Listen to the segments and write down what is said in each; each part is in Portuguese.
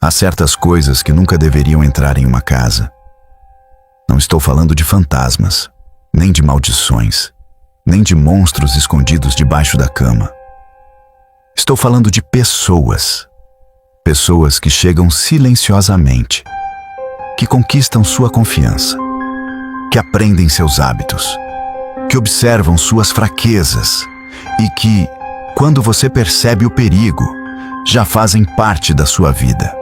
Há certas coisas que nunca deveriam entrar em uma casa. Não estou falando de fantasmas, nem de maldições, nem de monstros escondidos debaixo da cama. Estou falando de pessoas. Pessoas que chegam silenciosamente, que conquistam sua confiança, que aprendem seus hábitos, que observam suas fraquezas e que, quando você percebe o perigo, já fazem parte da sua vida.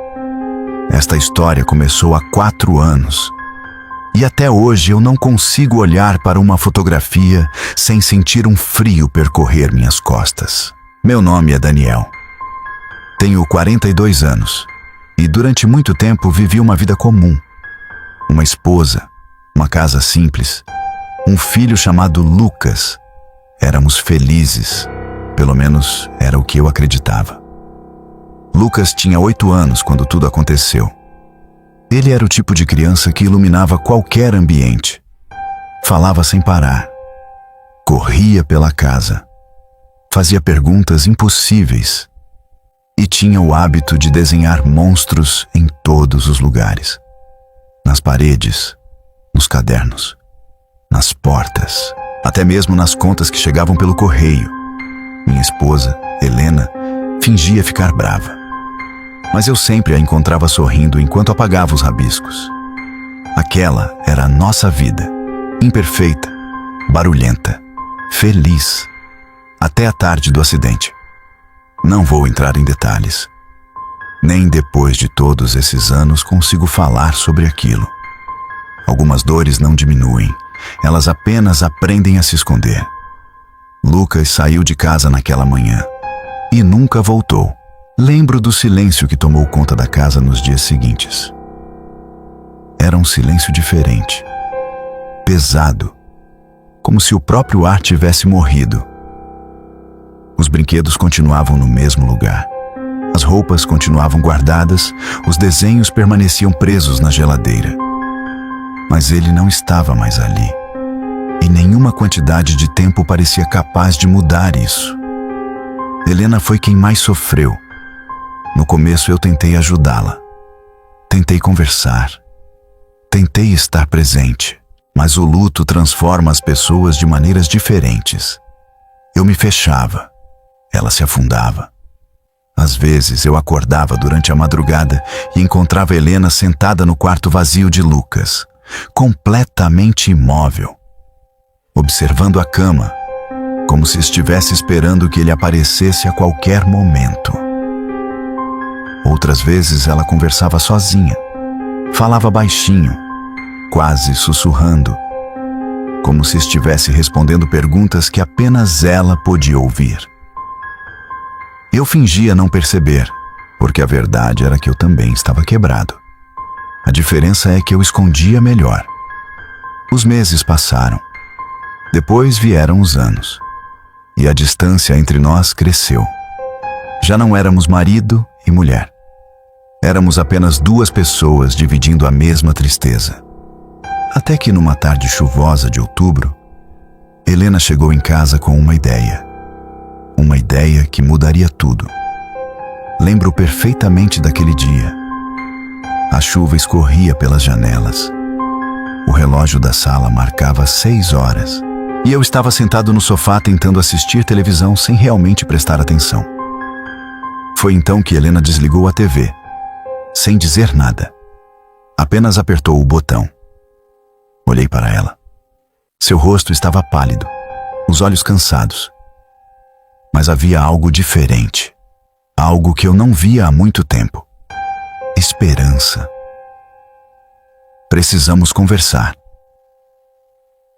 Esta história começou há 4 anos e até hoje eu não consigo olhar para uma fotografia sem sentir um frio percorrer minhas costas. Meu nome é Daniel. Tenho 42 anos e durante muito tempo vivi uma vida comum. Uma esposa, uma casa simples, um filho chamado Lucas. Éramos felizes, pelo menos era o que eu acreditava. Lucas tinha 8 anos quando tudo aconteceu. Ele era o tipo de criança que iluminava qualquer ambiente. Falava sem parar. Corria pela casa. Fazia perguntas impossíveis. E tinha o hábito de desenhar monstros em todos os lugares. Nas paredes, nos cadernos, nas portas, até mesmo nas contas que chegavam pelo correio. Minha esposa, Helena, fingia ficar brava. Mas eu sempre a encontrava sorrindo enquanto apagava os rabiscos. Aquela era a nossa vida, imperfeita, barulhenta, feliz, até a tarde do acidente. Não vou entrar em detalhes. Nem depois de todos esses anos consigo falar sobre aquilo. Algumas dores não diminuem, elas apenas aprendem a se esconder. Lucas saiu de casa naquela manhã e nunca voltou. Lembro do silêncio que tomou conta da casa nos dias seguintes. Era um silêncio diferente, pesado, como se o próprio ar tivesse morrido. Os brinquedos continuavam no mesmo lugar. As roupas continuavam guardadas, os desenhos permaneciam presos na geladeira. Mas ele não estava mais ali. E nenhuma quantidade de tempo parecia capaz de mudar isso. Helena foi quem mais sofreu. No começo eu tentei ajudá-la. Tentei conversar. Tentei estar presente. Mas o luto transforma as pessoas de maneiras diferentes. Eu me fechava. Ela se afundava. Às vezes eu acordava durante a madrugada e encontrava Helena sentada no quarto vazio de Lucas, completamente imóvel, observando a cama, como se estivesse esperando que ele aparecesse a qualquer momento. Outras vezes ela conversava sozinha, falava baixinho, quase sussurrando, como se estivesse respondendo perguntas que apenas ela podia ouvir. Eu fingia não perceber, porque a verdade era que eu também estava quebrado. A diferença é que eu escondia melhor. Os meses passaram. Depois vieram os anos. E a distância entre nós cresceu. Já não éramos marido e mulher. Éramos apenas 2 pessoas dividindo a mesma tristeza. Até que numa tarde chuvosa de outubro, Helena chegou em casa com uma ideia. Uma ideia que mudaria tudo. Lembro perfeitamente daquele dia. A chuva escorria pelas janelas. O relógio da sala marcava 6 horas. E eu estava sentado no sofá tentando assistir televisão sem realmente prestar atenção. Foi então que Helena desligou a TV, sem dizer nada. Apenas apertou o botão. Olhei para ela. Seu rosto estava pálido, os olhos cansados. Mas havia algo diferente, algo que eu não via há muito tempo. Esperança. Precisamos conversar.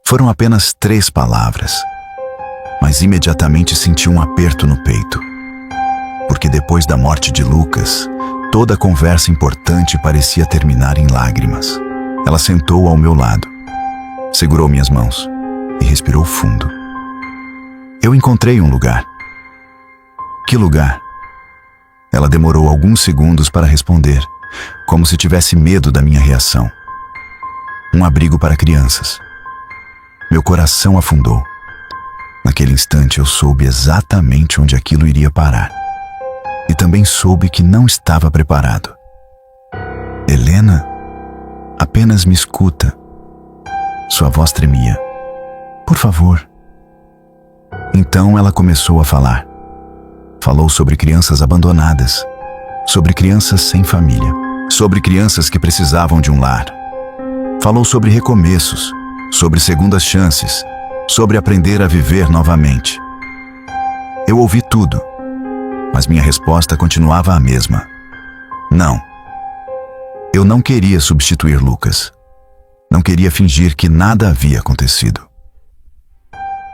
Foram apenas 3 palavras, mas imediatamente senti um aperto no peito. Porque depois da morte de Lucas, toda conversa importante parecia terminar em lágrimas. Ela sentou ao meu lado, segurou minhas mãos e respirou fundo. Eu encontrei um lugar. Que lugar? Ela demorou alguns segundos para responder, como se tivesse medo da minha reação. Um abrigo para crianças. Meu coração afundou. Naquele instante eu soube exatamente onde aquilo iria parar. E também soube que não estava preparado. Helena, apenas me escuta. Sua voz tremia. Por favor. Então ela começou a falar. Falou sobre crianças abandonadas, sobre crianças sem família, sobre crianças que precisavam de um lar. Falou sobre recomeços, sobre segundas chances, sobre aprender a viver novamente. Eu ouvi tudo, mas minha resposta continuava a mesma. Não. Eu não queria substituir Lucas. Não queria fingir que nada havia acontecido.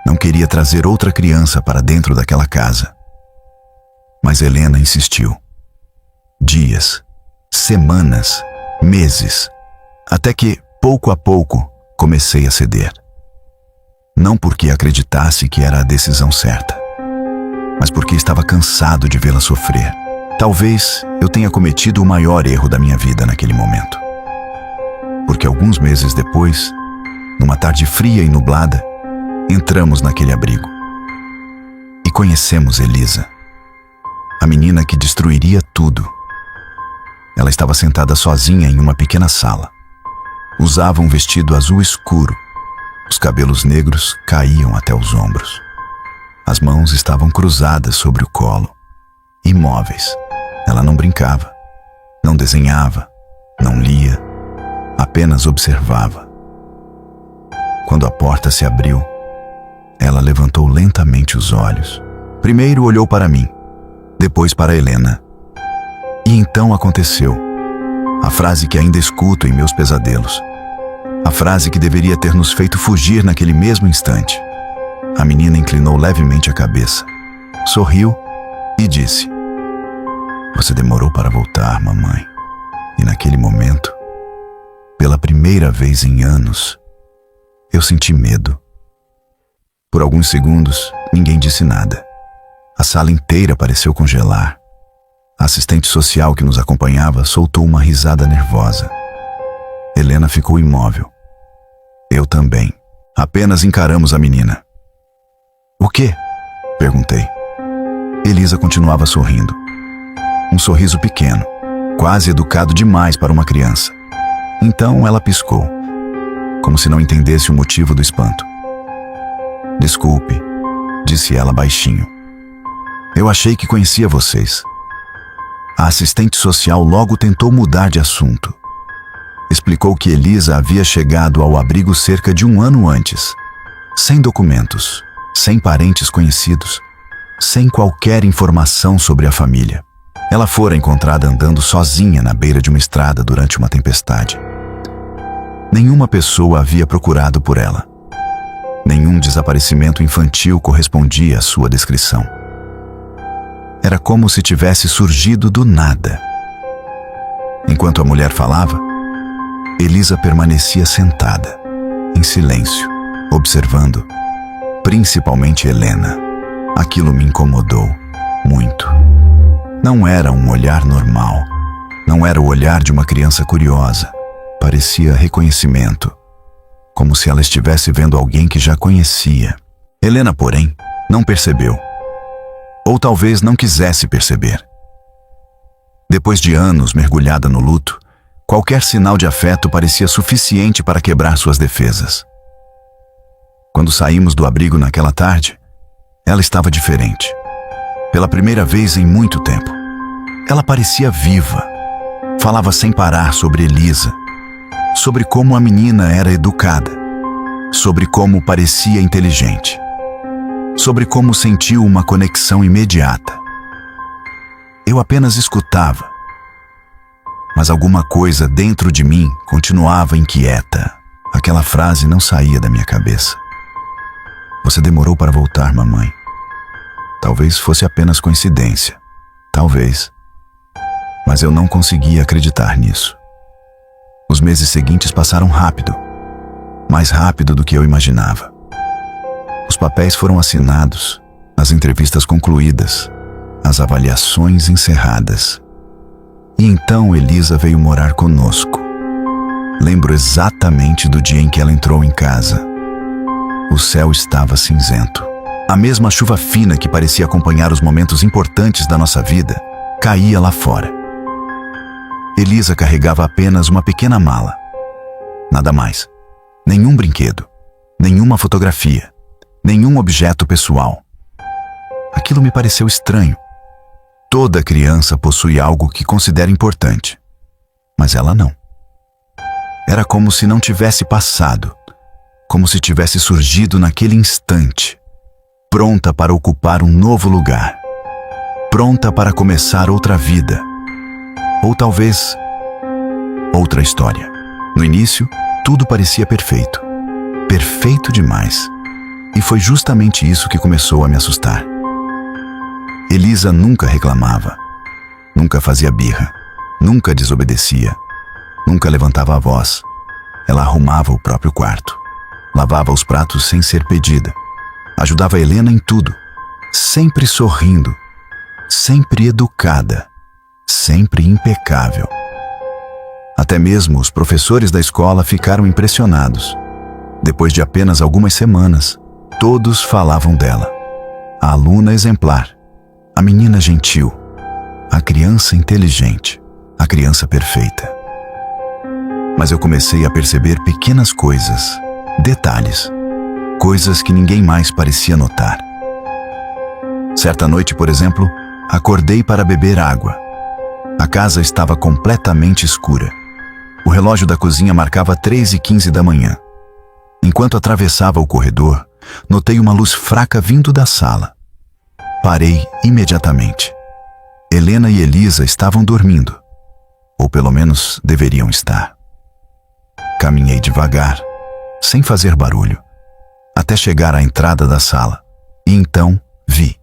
Não queria trazer outra criança para dentro daquela casa. Mas Helena insistiu. Dias, semanas, meses, até que, pouco a pouco, comecei a ceder. Não porque acreditasse que era a decisão certa, mas porque estava cansado de vê-la sofrer. Talvez eu tenha cometido o maior erro da minha vida naquele momento. Porque alguns meses depois, numa tarde fria e nublada, entramos naquele abrigo e conhecemos Elisa, a menina que destruiria tudo. Ela estava sentada sozinha em uma pequena sala. Usava um vestido azul escuro. Os cabelos negros caíam até os ombros. As mãos estavam cruzadas sobre o colo, imóveis. Ela não brincava, não desenhava, não lia, apenas observava. Quando a porta se abriu, ela levantou lentamente os olhos. Primeiro olhou para mim, depois para Helena. E então aconteceu. A frase que ainda escuto em meus pesadelos. A frase que deveria ter nos feito fugir naquele mesmo instante. A menina inclinou levemente a cabeça, sorriu e disse: "Você demorou para voltar, mamãe." E naquele momento, pela primeira vez em anos, eu senti medo. Por alguns segundos, ninguém disse nada. A sala inteira pareceu congelar. A assistente social que nos acompanhava soltou uma risada nervosa. Helena ficou imóvel. Eu também. Apenas encaramos a menina. "O quê?" perguntei. Elisa continuava sorrindo. Um sorriso pequeno, quase educado demais para uma criança. Então ela piscou, como se não entendesse o motivo do espanto. "Desculpe", disse ela baixinho. "Eu achei que conhecia vocês." A assistente social logo tentou mudar de assunto. Explicou que Elisa havia chegado ao abrigo cerca de 1 ano antes, sem documentos, sem parentes conhecidos, sem qualquer informação sobre a família. Ela fora encontrada andando sozinha na beira de uma estrada durante uma tempestade. Nenhuma pessoa havia procurado por ela. Nenhum desaparecimento infantil correspondia à sua descrição. Era como se tivesse surgido do nada. Enquanto a mulher falava, Elisa permanecia sentada, em silêncio, observando, principalmente Helena. Aquilo me incomodou muito. Não era um olhar normal. Não era o olhar de uma criança curiosa. Parecia reconhecimento, como se ela estivesse vendo alguém que já conhecia. Helena, porém, não percebeu. Ou talvez não quisesse perceber. Depois de anos mergulhada no luto, qualquer sinal de afeto parecia suficiente para quebrar suas defesas. Quando saímos do abrigo naquela tarde, ela estava diferente. Pela primeira vez em muito tempo. Ela parecia viva. Falava sem parar sobre Elisa, sobre como a menina era educada, sobre como parecia inteligente, sobre como sentiu uma conexão imediata. Eu apenas escutava, mas alguma coisa dentro de mim continuava inquieta. Aquela frase não saía da minha cabeça. "Você demorou para voltar, mamãe." Talvez fosse apenas coincidência. Talvez. Mas eu não conseguia acreditar nisso. Os meses seguintes passaram rápido. Mais rápido do que eu imaginava. Os papéis foram assinados, as entrevistas concluídas, as avaliações encerradas. E então Elisa veio morar conosco. Lembro exatamente do dia em que ela entrou em casa. O céu estava cinzento. A mesma chuva fina que parecia acompanhar os momentos importantes da nossa vida caía lá fora. Elisa carregava apenas uma pequena mala. Nada mais. Nenhum brinquedo, nenhuma fotografia, nenhum objeto pessoal. Aquilo me pareceu estranho. Toda criança possui algo que considera importante, mas ela não. Era como se não tivesse passado, como se tivesse surgido naquele instante, pronta para ocupar um novo lugar, pronta para começar outra vida, ou talvez outra história. No início, tudo parecia perfeito, perfeito demais, e foi justamente isso que começou a me assustar. Elisa nunca reclamava, nunca fazia birra, nunca desobedecia, nunca levantava a voz. Ela arrumava o próprio quarto, lavava os pratos sem ser pedida, ajudava Helena em tudo, sempre sorrindo, sempre educada, sempre impecável. Até mesmo os professores da escola ficaram impressionados. Depois de apenas algumas semanas, todos falavam dela. A aluna exemplar, a menina gentil, a criança inteligente, a criança perfeita. Mas eu comecei a perceber pequenas coisas, detalhes, coisas que ninguém mais parecia notar. Certa noite, por exemplo, acordei para beber água. A casa estava completamente escura. O relógio da cozinha marcava 3h15 da manhã. Enquanto atravessava o corredor, notei uma luz fraca vindo da sala. Parei imediatamente. Helena e Elisa estavam dormindo, ou pelo menos deveriam estar. Caminhei devagar, sem fazer barulho, até chegar à entrada da sala, e então vi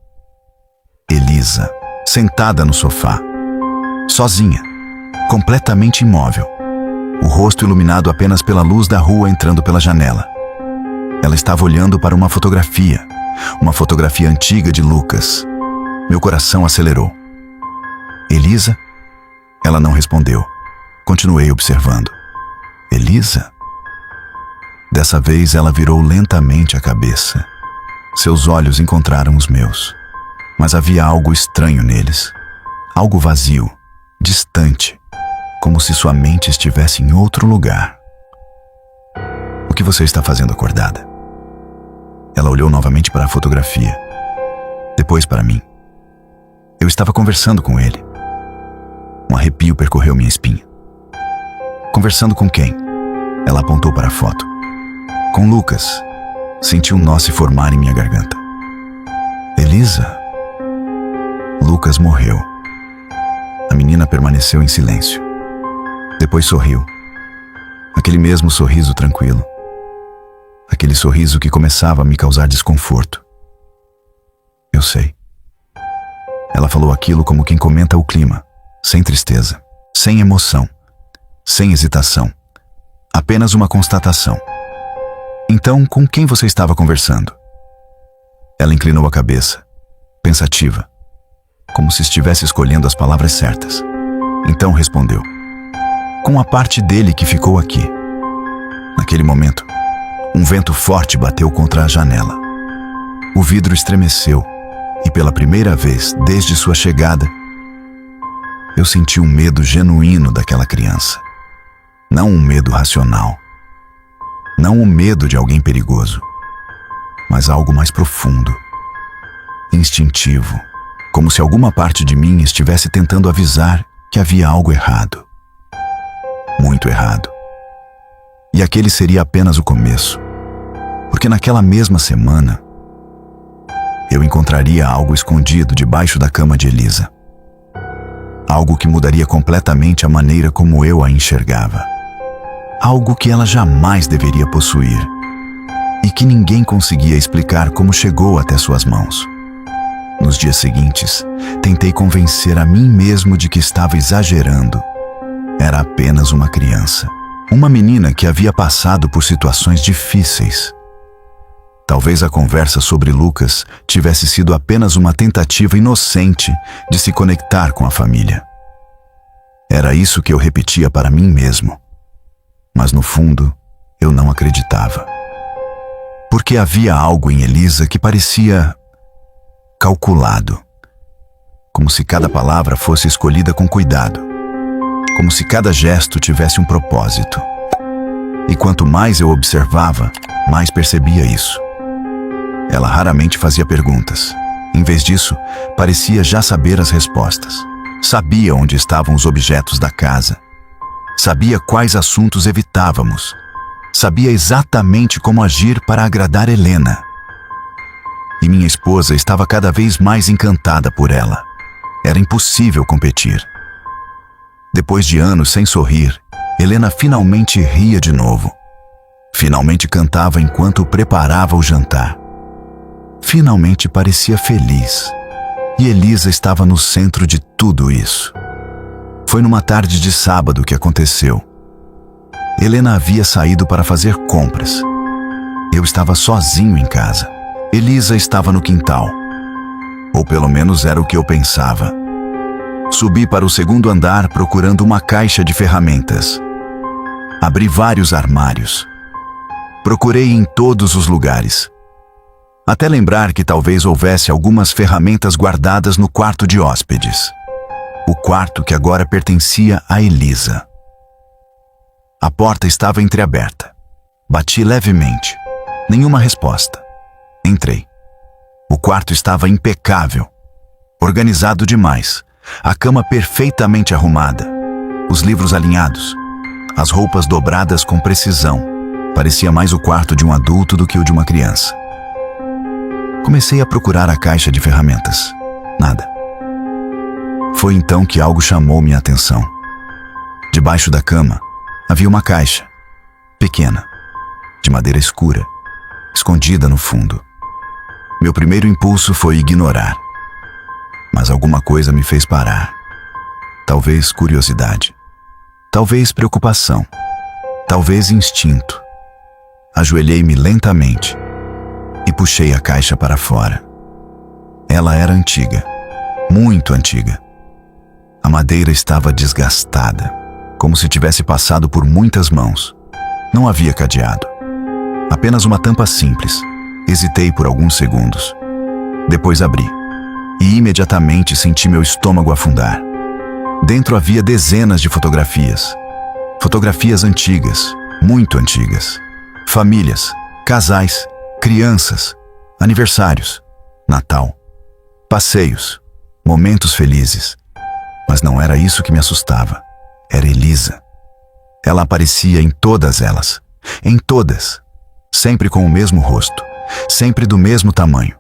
Elisa sentada no sofá, sozinha, completamente imóvel, o rosto iluminado apenas pela luz da rua entrando pela janela. Ela estava olhando para uma fotografia antiga de Lucas. Meu coração acelerou. Elisa? Ela não respondeu. Continuei observando. Elisa? Dessa vez ela virou lentamente a cabeça. Seus olhos encontraram os meus. Mas havia algo estranho neles. Algo vazio, distante, como se sua mente estivesse em outro lugar. O que você está fazendo acordada? Ela olhou novamente para a fotografia, depois para mim. Eu estava conversando com ele. Um arrepio percorreu minha espinha. Conversando com quem? Ela apontou para a foto. Com Lucas. Senti um nó se formar em minha garganta. Elisa? Lucas morreu. A menina permaneceu em silêncio. Depois sorriu. Aquele mesmo sorriso tranquilo. Aquele sorriso que começava a me causar desconforto. Eu sei. Ela falou aquilo como quem comenta o clima, sem tristeza, sem emoção, sem hesitação. Apenas uma constatação. Então, com quem você estava conversando? Ela inclinou a cabeça, pensativa, como se estivesse escolhendo as palavras certas. Então respondeu. Com a parte dele que ficou aqui. Naquele momento, um vento forte bateu contra a janela. O vidro estremeceu e pela primeira vez desde sua chegada, eu senti um medo genuíno daquela criança. Não um medo racional. Não o medo de alguém perigoso, mas algo mais profundo, instintivo, como se alguma parte de mim estivesse tentando avisar que havia algo errado. Muito errado. E aquele seria apenas o começo, porque naquela mesma semana, eu encontraria algo escondido debaixo da cama de Elisa. Algo que mudaria completamente a maneira como eu a enxergava. Algo que ela jamais deveria possuir e que ninguém conseguia explicar como chegou até suas mãos. Nos dias seguintes, tentei convencer a mim mesmo de que estava exagerando. Era apenas uma criança, uma menina que havia passado por situações difíceis. Talvez a conversa sobre Lucas tivesse sido apenas uma tentativa inocente de se conectar com a família. Era isso que eu repetia para mim mesmo. Mas no fundo, eu não acreditava. Porque havia algo em Elisa que parecia calculado, como se cada palavra fosse escolhida com cuidado. como se cada gesto tivesse um propósito. E quanto mais eu observava, mais percebia isso. Ela raramente fazia perguntas. Em vez disso, parecia já saber as respostas. Sabia onde estavam os objetos da casa. Sabia quais assuntos evitávamos. Sabia exatamente como agir para agradar Helena. E minha esposa estava cada vez mais encantada por ela. Era impossível competir. Depois de anos sem sorrir, Helena finalmente ria de novo. Finalmente cantava enquanto preparava o jantar. Finalmente parecia feliz. E Elisa estava no centro de tudo isso. Foi numa tarde de sábado que aconteceu. Helena havia saído para fazer compras. Eu estava sozinho em casa. Elisa estava no quintal. Ou pelo menos era o que eu pensava. Subi para o segundo andar procurando uma caixa de ferramentas. Abri vários armários. Procurei em todos os lugares. Até lembrar que talvez houvesse algumas ferramentas guardadas no quarto de hóspedes. O quarto que agora pertencia a Elisa. A porta estava entreaberta. Bati levemente. Nenhuma resposta. Entrei. O quarto estava impecável. Organizado demais. A cama perfeitamente arrumada. Os livros alinhados. As roupas dobradas com precisão. Parecia mais o quarto de um adulto do que o de uma criança. Comecei a procurar a caixa de ferramentas. Nada. Foi então que algo chamou minha atenção. Debaixo da cama, havia uma caixa, pequena, de madeira escura, escondida no fundo. Meu primeiro impulso foi ignorar. Mas alguma coisa me fez parar. Talvez curiosidade. Talvez preocupação. Talvez instinto. Ajoelhei-me lentamente e puxei a caixa para fora. Ela era antiga, muito antiga. A madeira estava desgastada, como se tivesse passado por muitas mãos. Não havia cadeado. Apenas uma tampa simples. Hesitei por alguns segundos. Depois abri. E imediatamente senti meu estômago afundar. Dentro havia dezenas de fotografias. Fotografias antigas, muito antigas. Famílias, casais, crianças, aniversários, Natal, passeios, momentos felizes. Mas não era isso que me assustava. Era Elisa. Ela aparecia em todas elas. Em todas. Sempre com o mesmo rosto. Sempre do mesmo tamanho.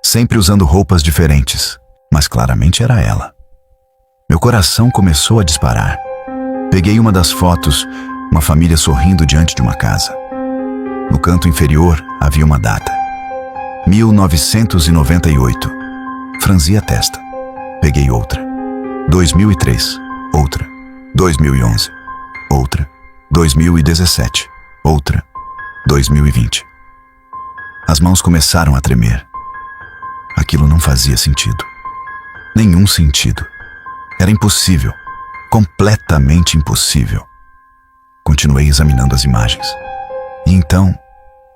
Sempre usando roupas diferentes. Mas claramente era ela. Meu coração começou a disparar. Peguei uma das fotos, uma família sorrindo diante de uma casa. No canto inferior havia uma data. 1998. Franzi a testa. Peguei outra. 2003. Outra. 2011. Outra. 2017. Outra. 2020. As mãos começaram a tremer. Aquilo não fazia sentido. Nenhum sentido. Era impossível. Completamente impossível. Continuei examinando as imagens. E então,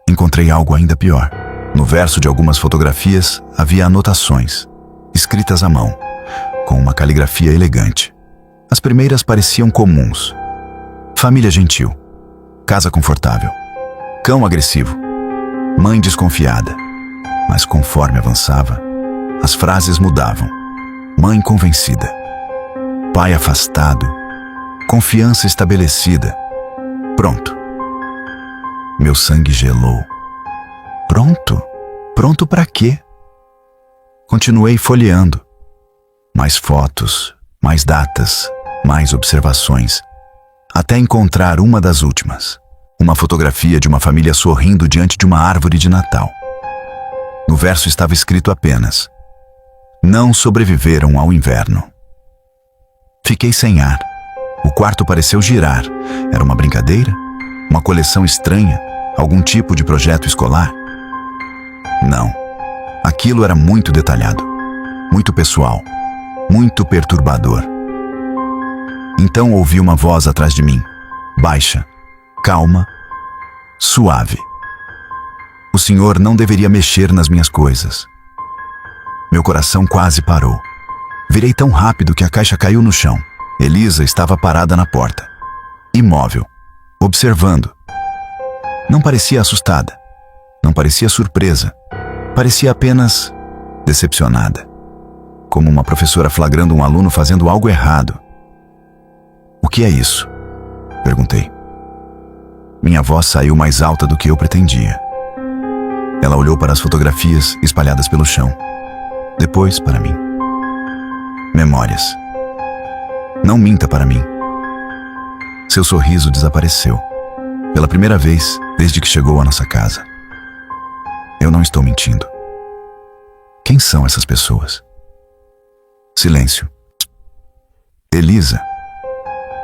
encontrei algo ainda pior. No verso de algumas fotografias havia anotações, escritas à mão, com uma caligrafia elegante. As primeiras pareciam comuns. Família gentil. Casa confortável. Cão agressivo. Mãe desconfiada. Mas conforme avançava, as frases mudavam. Mãe convencida. Pai afastado. Confiança estabelecida. Pronto. Meu sangue gelou. Pronto? Pronto para quê? Continuei folheando. Mais fotos, mais datas, mais observações, até encontrar uma das últimas. Uma fotografia de uma família sorrindo diante de uma árvore de Natal. No verso estava escrito apenas: não sobreviveram ao inverno. Fiquei sem ar. O quarto pareceu girar. Era uma brincadeira? Uma coleção estranha? Algum tipo de projeto escolar? Não. Aquilo era muito detalhado, muito pessoal, muito perturbador. Então ouvi uma voz atrás de mim, baixa, calma, suave. O senhor não deveria mexer nas minhas coisas. Meu coração quase parou. Virei tão rápido que a caixa caiu no chão. Elisa estava parada na porta, imóvel, observando. Não parecia assustada, não parecia surpresa, parecia apenas decepcionada, como uma professora flagrando um aluno fazendo algo errado. "O que é isso?" perguntei. Minha voz saiu mais alta do que eu pretendia. Ela olhou para as fotografias espalhadas pelo chão, depois para mim. "Memórias. Não minta para mim." Seu sorriso desapareceu, pela primeira vez desde que chegou à nossa casa. "Eu não estou mentindo." "Quem são essas pessoas?" Silêncio. "Elisa,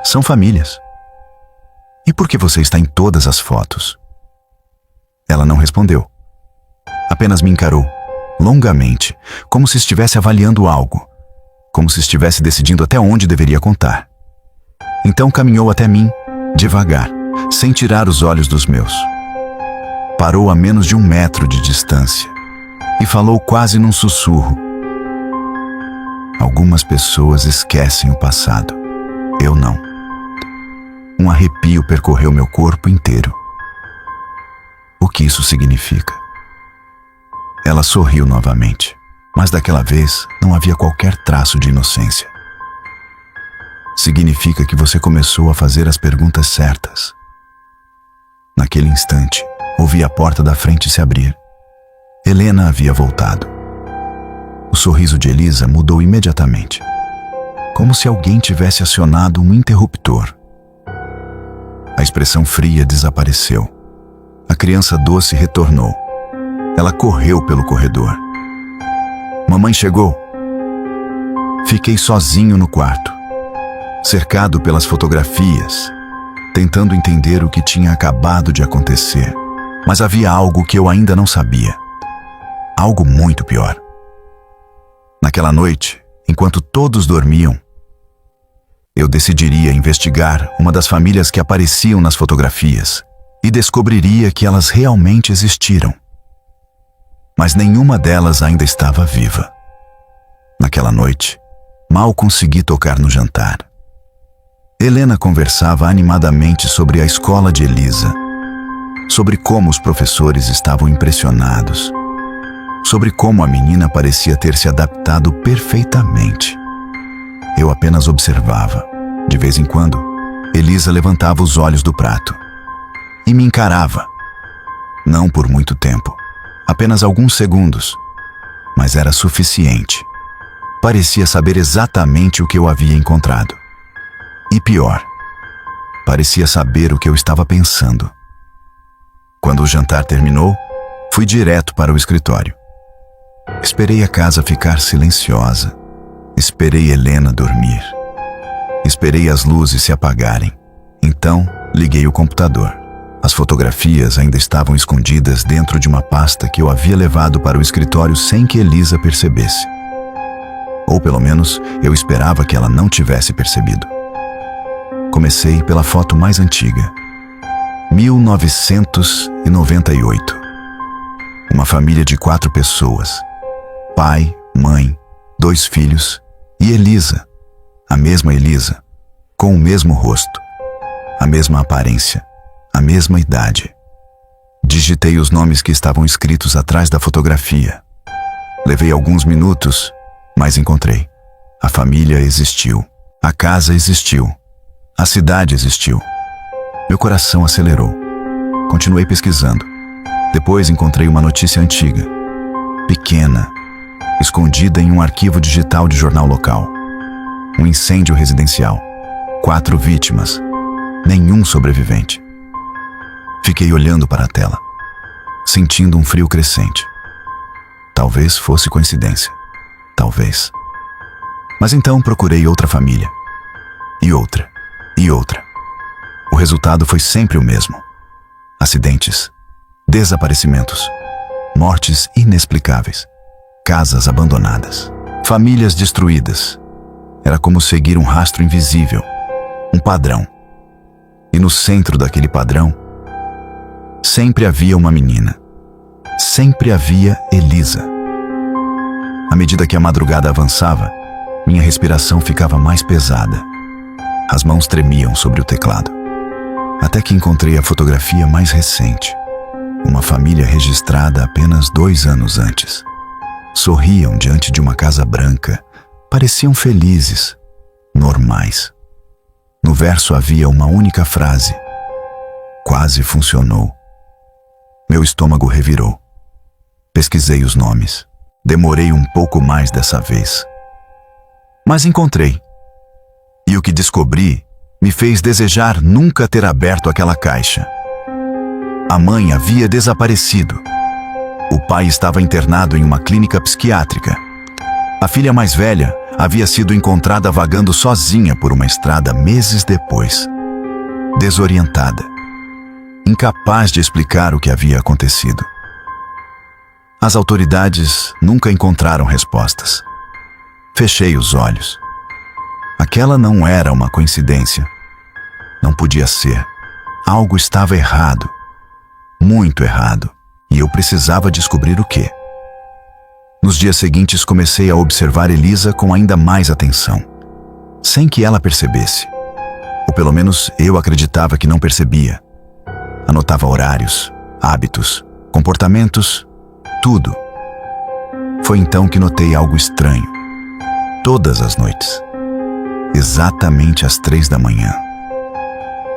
são famílias. E por que você está em todas as fotos?" Ela não respondeu. Apenas me encarou, longamente, como se estivesse avaliando algo, como se estivesse decidindo até onde deveria contar. Então caminhou até mim, devagar, sem tirar os olhos dos meus. Parou a menos de 1 metro de distância e falou quase num sussurro. "Algumas pessoas esquecem o passado. Eu não." Um arrepio percorreu meu corpo inteiro. O que isso significa? Ela sorriu novamente, mas daquela vez não havia qualquer traço de inocência. "Significa que você começou a fazer as perguntas certas." Naquele instante, ouvi a porta da frente se abrir. Helena havia voltado. O sorriso de Elisa mudou imediatamente, como se alguém tivesse acionado um interruptor. A expressão fria desapareceu. A criança doce retornou. Ela correu pelo corredor. "Mamãe chegou." Fiquei sozinho no quarto, cercado pelas fotografias, tentando entender o que tinha acabado de acontecer. Mas havia algo que eu ainda não sabia. Algo muito pior. Naquela noite, enquanto todos dormiam, eu decidiria investigar uma das famílias que apareciam nas fotografias e descobriria que elas realmente existiram. Mas nenhuma delas ainda estava viva. Naquela noite, mal consegui tocar no jantar. Helena conversava animadamente sobre a escola de Elisa, sobre como os professores estavam impressionados, sobre como a menina parecia ter se adaptado perfeitamente. Eu apenas observava. De vez em quando, Elisa levantava os olhos do prato e me encarava. Não por muito tempo, apenas alguns segundos, mas era suficiente. Parecia saber exatamente o que eu havia encontrado. E pior, parecia saber o que eu estava pensando. Quando o jantar terminou, fui direto para o escritório. Esperei a casa ficar silenciosa. Esperei Helena dormir. Esperei as luzes se apagarem. Então, liguei o computador. As fotografias ainda estavam escondidas dentro de uma pasta que eu havia levado para o escritório sem que Elisa percebesse. Ou pelo menos, eu esperava que ela não tivesse percebido. Comecei pela foto mais antiga. 1998. Uma família de 4 pessoas. Pai, mãe, 2 filhos e Elisa. A mesma Elisa, com o mesmo rosto, a mesma aparência, a mesma idade. Digitei os nomes que estavam escritos atrás da fotografia. Levei alguns minutos, mas encontrei. A família existiu. A casa existiu. A cidade existiu. Meu coração acelerou. Continuei pesquisando. Depois encontrei uma notícia antiga, pequena, escondida em um arquivo digital de jornal local. Um incêndio residencial. 4 vítimas. Nenhum sobrevivente. Fiquei olhando para a tela, sentindo um frio crescente. Talvez fosse coincidência. Talvez. Mas então procurei outra família. E outra. E outra. O resultado foi sempre o mesmo. Acidentes. Desaparecimentos. Mortes inexplicáveis. Casas abandonadas. Famílias destruídas. Era como seguir um rastro invisível. Um padrão. E no centro daquele padrão, sempre havia uma menina. Sempre havia Elisa. À medida que a madrugada avançava, minha respiração ficava mais pesada. As mãos tremiam sobre o teclado. Até que encontrei a fotografia mais recente. Uma família registrada apenas 2 anos antes. Sorriam diante de uma casa branca. Pareciam felizes, normais. No verso havia uma única frase. Quase funcionou. Meu estômago revirou. Pesquisei os nomes. Demorei um pouco mais dessa vez. Mas encontrei. E o que descobri me fez desejar nunca ter aberto aquela caixa. A mãe havia desaparecido. O pai estava internado em uma clínica psiquiátrica. A filha mais velha havia sido encontrada vagando sozinha por uma estrada meses depois. Desorientada. Incapaz de explicar o que havia acontecido. As autoridades nunca encontraram respostas. Fechei os olhos. Aquela não era uma coincidência. Não podia ser. Algo estava errado. Muito errado. E eu precisava descobrir o quê. Nos dias seguintes comecei a observar Elisa com ainda mais atenção. Sem que ela percebesse. Ou pelo menos eu acreditava que não percebia. Anotava horários, hábitos, comportamentos, tudo. Foi então que notei algo estranho. Todas as noites. Exatamente às 3 da manhã.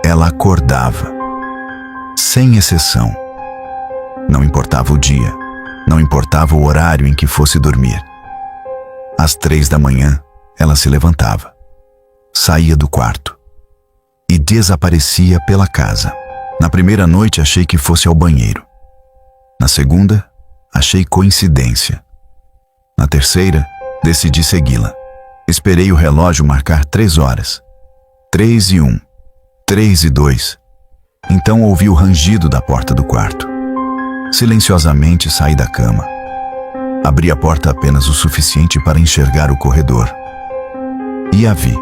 Ela acordava. Sem exceção. Não importava o dia, não importava o horário em que fosse dormir. Às 3 da manhã, ela se levantava, saía do quarto e desaparecia pela casa. Na primeira noite achei que fosse ao banheiro. Na segunda, achei coincidência. Na terceira, decidi segui-la. Esperei o relógio marcar 3 horas. 3 e 1, 3 e 2. Então ouvi o rangido da porta do quarto. Silenciosamente saí da cama. Abri a porta apenas o suficiente para enxergar o corredor. E a vi.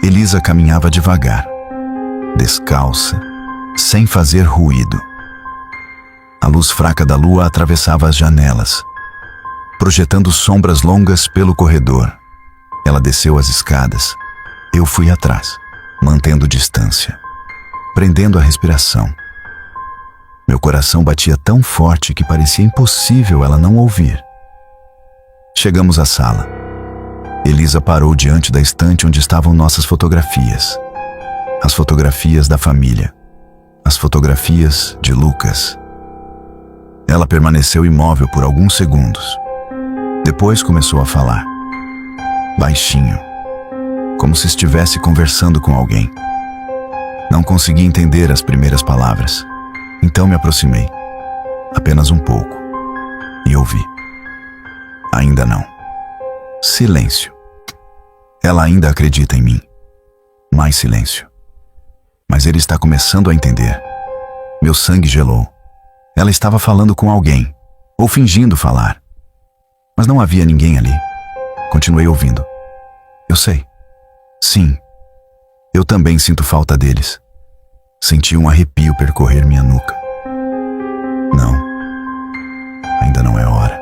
Elisa caminhava devagar, descalça, sem fazer ruído. A luz fraca da lua atravessava as janelas, projetando sombras longas pelo corredor. Ela desceu as escadas. Eu fui atrás, mantendo distância, prendendo a respiração. Meu coração batia tão forte que parecia impossível ela não ouvir. Chegamos à sala. Elisa parou diante da estante onde estavam nossas fotografias. As fotografias da família. As fotografias de Lucas. Ela permaneceu imóvel por alguns segundos. Depois começou a falar. Baixinho. Como se estivesse conversando com alguém. Não consegui entender as primeiras palavras. Então me aproximei, apenas um pouco, e ouvi. Ainda não. Silêncio. Ela ainda acredita em mim. Mais silêncio. Mas ele está começando a entender. Meu sangue gelou. Ela estava falando com alguém, ou fingindo falar. Mas não havia ninguém ali. Continuei ouvindo. Eu sei. Sim. Eu também sinto falta deles. Senti um arrepio percorrer minha nuca. Não. Ainda não é hora.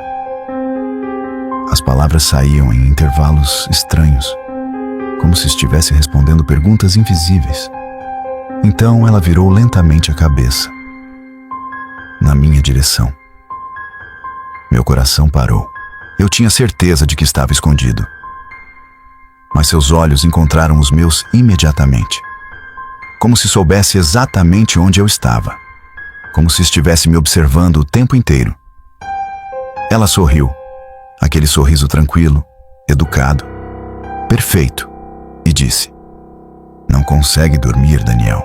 As palavras saíam em intervalos estranhos, como se estivesse respondendo perguntas invisíveis. Então ela virou lentamente a cabeça, na minha direção. Meu coração parou. Eu tinha certeza de que estava escondido. Mas seus olhos encontraram os meus imediatamente. Como se soubesse exatamente onde eu estava. Como se estivesse me observando o tempo inteiro. Ela sorriu. Aquele sorriso tranquilo, educado, perfeito, e disse: Não consegue dormir, Daniel?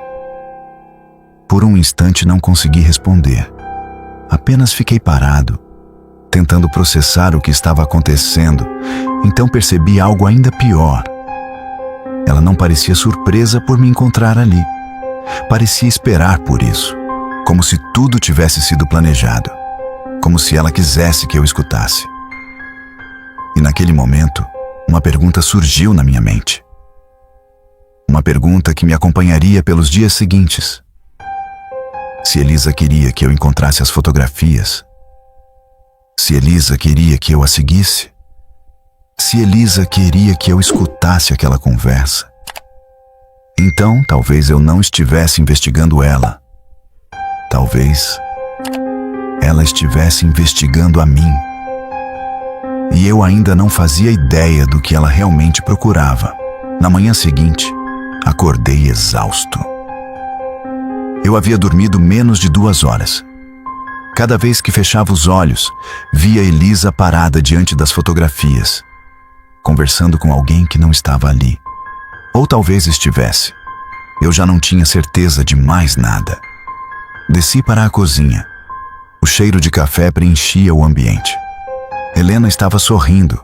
Por um instante não consegui responder. Apenas fiquei parado, tentando processar o que estava acontecendo. Então percebi algo ainda pior. Ela não parecia surpresa por me encontrar ali. Parecia esperar por isso, como se tudo tivesse sido planejado, como se ela quisesse que eu escutasse. E naquele momento, uma pergunta surgiu na minha mente. Uma pergunta que me acompanharia pelos dias seguintes. Se Elisa queria que eu encontrasse as fotografias, se Elisa queria que eu a seguisse, se Elisa queria que eu escutasse aquela conversa, Então, talvez eu não estivesse investigando ela. Talvez ela estivesse investigando a mim. E eu ainda não fazia ideia do que ela realmente procurava. Na manhã seguinte, acordei exausto. Eu havia dormido menos de 2 horas. Cada vez que fechava os olhos, via Elisa parada diante das fotografias, conversando com alguém que não estava ali. Ou talvez estivesse. Eu já não tinha certeza de mais nada. Desci para a cozinha. O cheiro de café preenchia o ambiente. Helena estava sorrindo.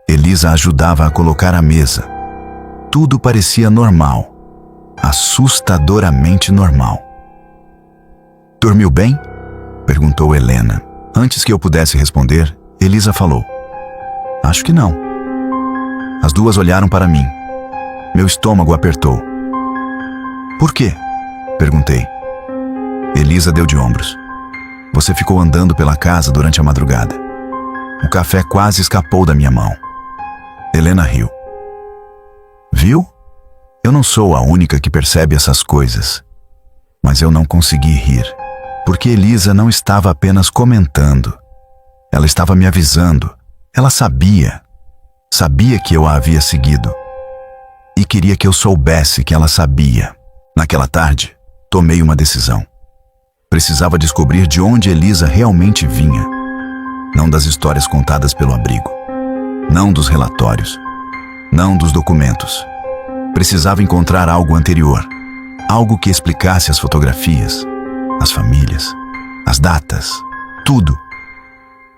Elisa ajudava a colocar a mesa. Tudo parecia normal. Assustadoramente normal. "Dormiu bem?" perguntou Helena. Antes que eu pudesse responder, Elisa falou: "Acho que não." As duas olharam para mim. Meu estômago apertou. "Por quê?" perguntei. Elisa deu de ombros. "Você ficou andando pela casa durante a madrugada. O café quase escapou da minha mão." Helena riu. "Viu? Eu não sou a única que percebe essas coisas." Mas eu não consegui rir, porque Elisa não estava apenas comentando. Ela estava me avisando. Ela sabia. Sabia que eu a havia seguido. E queria que eu soubesse que ela sabia. Naquela tarde, tomei uma decisão. Precisava descobrir de onde Elisa realmente vinha. Não das histórias contadas pelo abrigo. Não dos relatórios. Não dos documentos. Precisava encontrar algo anterior. Algo que explicasse as fotografias, as famílias, as datas, tudo.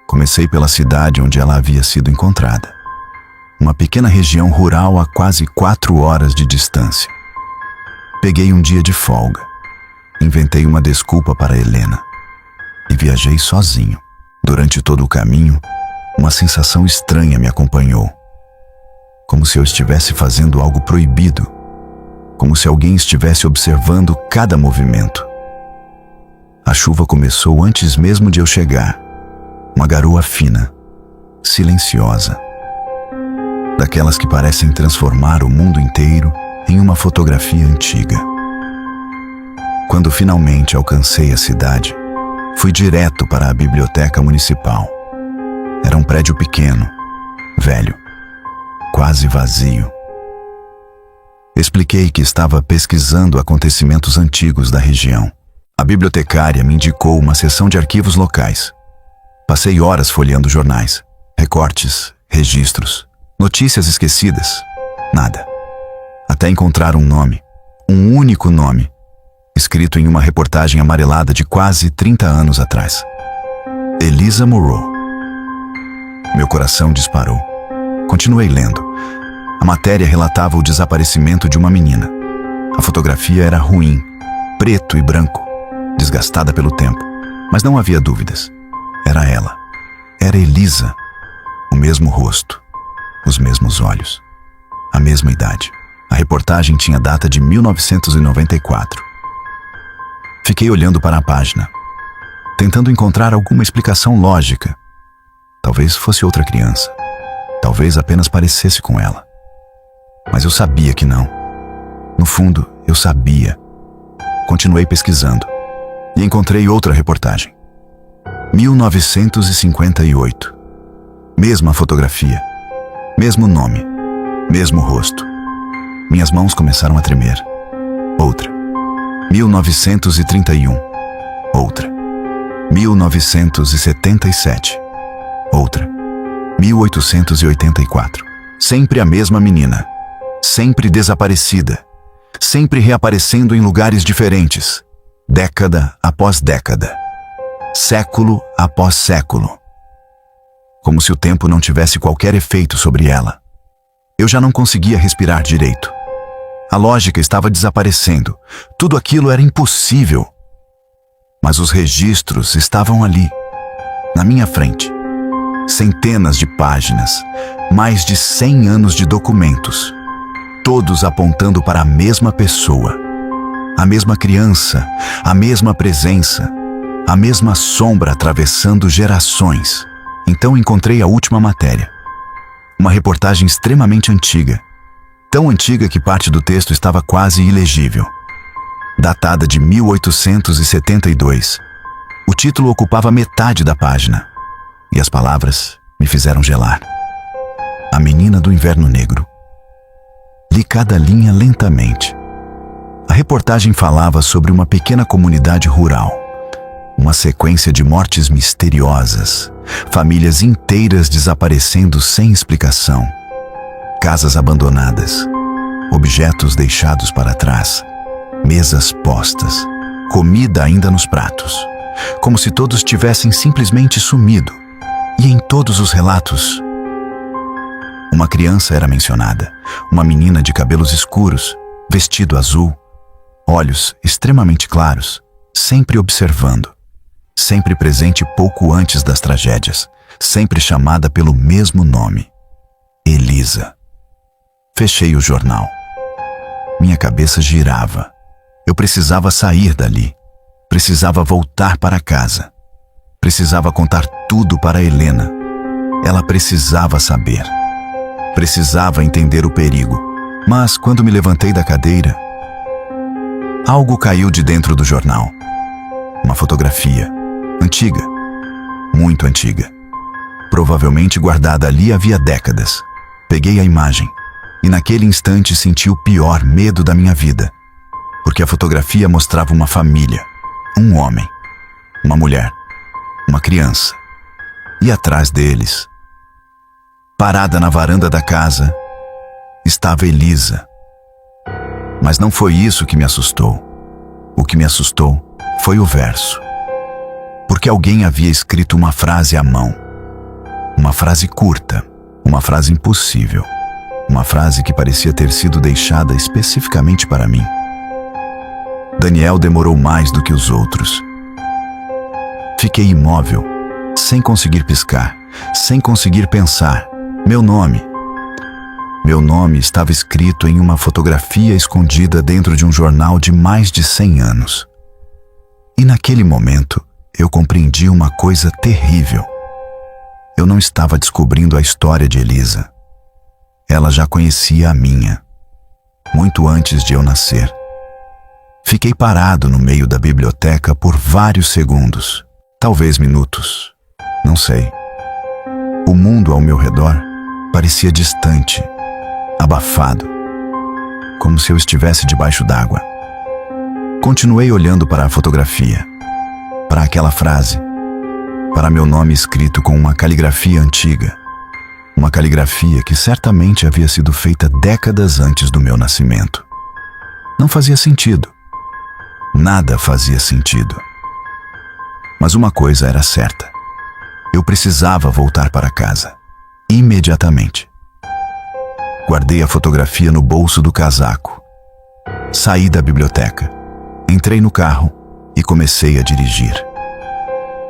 Comecei pela cidade onde ela havia sido encontrada. Uma pequena região rural a quase 4 horas de distância. Peguei um dia de folga. Inventei uma desculpa para Helena. E viajei sozinho. Durante todo o caminho, uma sensação estranha me acompanhou. Como se eu estivesse fazendo algo proibido. Como se alguém estivesse observando cada movimento. A chuva começou antes mesmo de eu chegar. Uma garoa fina, silenciosa. Daquelas que parecem transformar o mundo inteiro em uma fotografia antiga. Quando finalmente alcancei a cidade, fui direto para a biblioteca municipal. Era um prédio pequeno, velho, quase vazio. Expliquei que estava pesquisando acontecimentos antigos da região. A bibliotecária me indicou uma seção de arquivos locais. Passei horas folheando jornais, recortes, registros, notícias esquecidas, nada. Até encontrar um nome, um único nome, escrito em uma reportagem amarelada de quase 30 anos atrás. Elisa Moreau. Meu coração disparou. Continuei lendo. A matéria relatava o desaparecimento de uma menina. A fotografia era ruim, preto e branco, desgastada pelo tempo, mas não havia dúvidas. Era ela. Era Elisa. O mesmo rosto, os mesmos olhos, a mesma idade. A reportagem tinha data de 1994. Fiquei olhando para a página, tentando encontrar alguma explicação lógica. Talvez fosse outra criança. Talvez apenas parecesse com ela. Mas eu sabia que não. No fundo, eu sabia. Continuei pesquisando e encontrei outra reportagem. 1958. Mesma fotografia. Mesmo nome. Mesmo rosto. Minhas mãos começaram a tremer. Outra. 1931. Outra. 1977. Outra. 1884. Sempre a mesma menina. Sempre desaparecida. Sempre reaparecendo em lugares diferentes. Década após década. Século após século. Como se o tempo não tivesse qualquer efeito sobre ela. Eu já não conseguia respirar direito. A lógica estava desaparecendo. Tudo aquilo era impossível. Mas os registros estavam ali, na minha frente. Centenas de páginas, mais de 100 anos de documentos. Todos apontando para a mesma pessoa. A mesma criança, a mesma presença, a mesma sombra atravessando gerações. Então encontrei a última matéria. Uma reportagem extremamente antiga. tão antiga que parte do texto estava quase ilegível. Datada de 1872, o título ocupava metade da página, e as palavras me fizeram gelar. A Menina do Inverno Negro. Li cada linha lentamente. A reportagem falava sobre uma pequena comunidade rural, uma sequência de mortes misteriosas, famílias inteiras desaparecendo sem explicação, casas abandonadas, objetos deixados para trás, mesas postas, comida ainda nos pratos, como se todos tivessem simplesmente sumido. E em todos os relatos, uma criança era mencionada, uma menina de cabelos escuros, vestido azul, olhos extremamente claros, sempre observando, sempre presente pouco antes das tragédias, sempre chamada pelo mesmo nome: Elisa. Fechei o jornal. Minha cabeça girava. Eu precisava sair dali. Precisava voltar para casa. Precisava contar tudo para Helena. Ela precisava saber. Precisava entender o perigo. Mas quando me levantei da cadeira, algo caiu de dentro do jornal. Uma fotografia. Antiga. Muito antiga. Provavelmente guardada ali havia décadas. Peguei a imagem e naquele instante senti o pior medo da minha vida. Porque a fotografia mostrava uma família, um homem, uma mulher, uma criança. E atrás deles, parada na varanda da casa, estava Elisa. Mas não foi isso que me assustou. O que me assustou foi o verso. Porque alguém havia escrito uma frase à mão. Uma frase curta, uma frase impossível. Uma frase que parecia ter sido deixada especificamente para mim. Daniel demorou mais do que os outros. Fiquei imóvel, sem conseguir piscar, sem conseguir pensar. Meu nome estava escrito em uma fotografia escondida dentro de um jornal de mais de 100 anos. E naquele momento, eu compreendi uma coisa terrível. Eu não estava descobrindo a história de Elisa. Ela já conhecia a minha, muito antes de eu nascer. Fiquei parado no meio da biblioteca por vários segundos, talvez minutos, não sei. O mundo ao meu redor parecia distante, abafado, como se eu estivesse debaixo d'água. Continuei olhando para a fotografia, para aquela frase, para meu nome escrito com uma caligrafia antiga, uma caligrafia que certamente havia sido feita décadas antes do meu nascimento. Não fazia sentido. Nada fazia sentido. Mas uma coisa era certa. Eu precisava voltar para casa, imediatamente. Guardei a fotografia no bolso do casaco. Saí da biblioteca, entrei no carro e comecei a dirigir.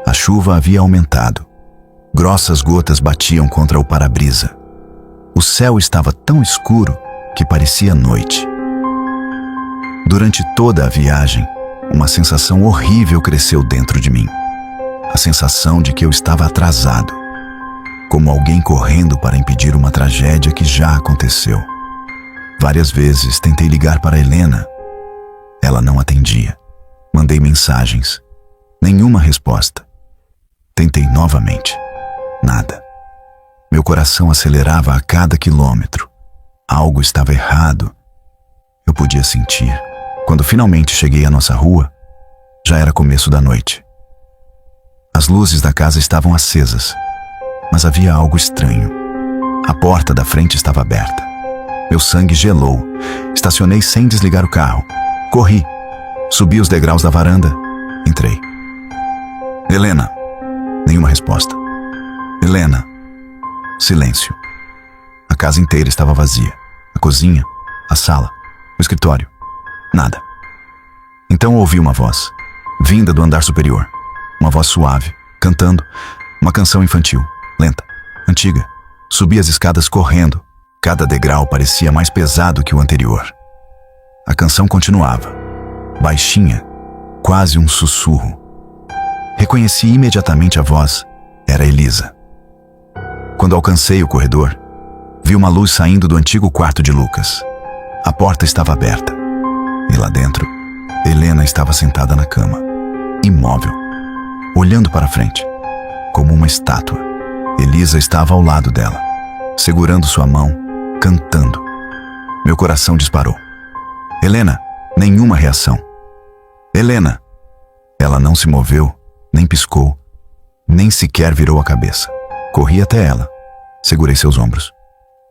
A chuva havia aumentado. Grossas gotas batiam contra o para-brisa. O céu estava tão escuro que parecia noite. Durante toda a viagem, uma sensação horrível cresceu dentro de mim. A sensação de que eu estava atrasado, como alguém correndo para impedir uma tragédia que já aconteceu. Várias vezes tentei ligar para Helena. Ela não atendia. Mandei mensagens. Nenhuma resposta. Tentei novamente. Nada. Meu coração acelerava a cada quilômetro. Algo estava errado. Eu podia sentir. Quando finalmente cheguei à nossa rua, já era começo da noite. As luzes da casa estavam acesas, mas havia algo estranho. A porta da frente estava aberta. Meu sangue gelou. Estacionei sem desligar o carro. Corri. Subi os degraus da varanda. Entrei. Helena. Nenhuma resposta. Helena. Silêncio. A casa inteira estava vazia. A cozinha, a sala, o escritório. Nada. Então ouvi uma voz, vinda do andar superior. Uma voz suave, cantando, uma canção infantil, lenta, antiga. Subi as escadas correndo. Cada degrau parecia mais pesado que o anterior. A canção continuava, baixinha, quase um sussurro. Reconheci imediatamente a voz. Era Elisa. Quando alcancei o corredor, vi uma luz saindo do antigo quarto de Lucas. A porta estava aberta e lá dentro, Helena estava sentada na cama, imóvel, olhando para frente, como uma estátua. Elisa estava ao lado dela, segurando sua mão, cantando. Meu coração disparou. Helena, nenhuma reação. Helena! Ela não se moveu, nem piscou, nem sequer virou a cabeça. Corri até ela. Segurei seus ombros.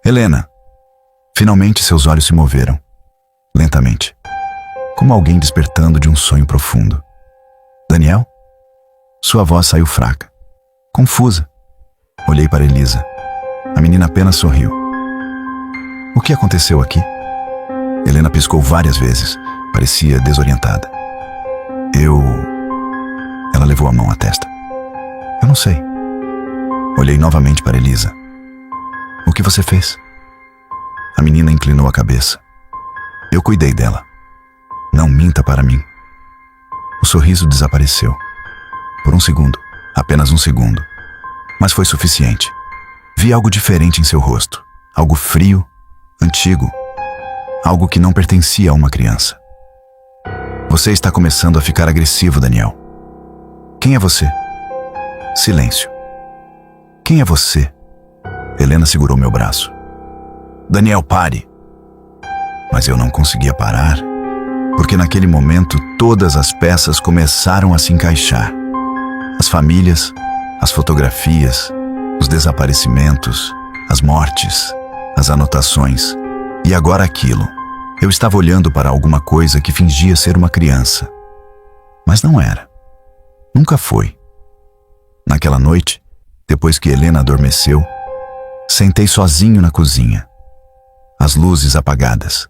Helena! Finalmente seus olhos se moveram, lentamente, como alguém despertando de um sonho profundo. Daniel? Sua voz saiu fraca, confusa. Olhei para Elisa. A menina apenas sorriu. O que aconteceu aqui? Helena piscou várias vezes. Parecia desorientada. Ela levou a mão à testa. Eu não sei. Olhei novamente para Elisa. O que você fez? A menina inclinou a cabeça. Eu cuidei dela. Não minta para mim. O sorriso desapareceu. Por um segundo, apenas um segundo. Mas foi suficiente. Vi algo diferente em seu rosto. Algo frio, antigo. Algo que não pertencia a uma criança. Você está começando a ficar agressivo, Daniel. Quem é você? Silêncio. Quem é você? Helena segurou meu braço. Daniel, pare! Mas eu não conseguia parar, porque naquele momento todas as peças começaram a se encaixar. As famílias, as fotografias, os desaparecimentos, as mortes, as anotações. E agora aquilo. Eu estava olhando para alguma coisa que fingia ser uma criança. Mas não era. Nunca foi. Naquela noite, depois que Helena adormeceu, sentei sozinho na cozinha. As luzes apagadas.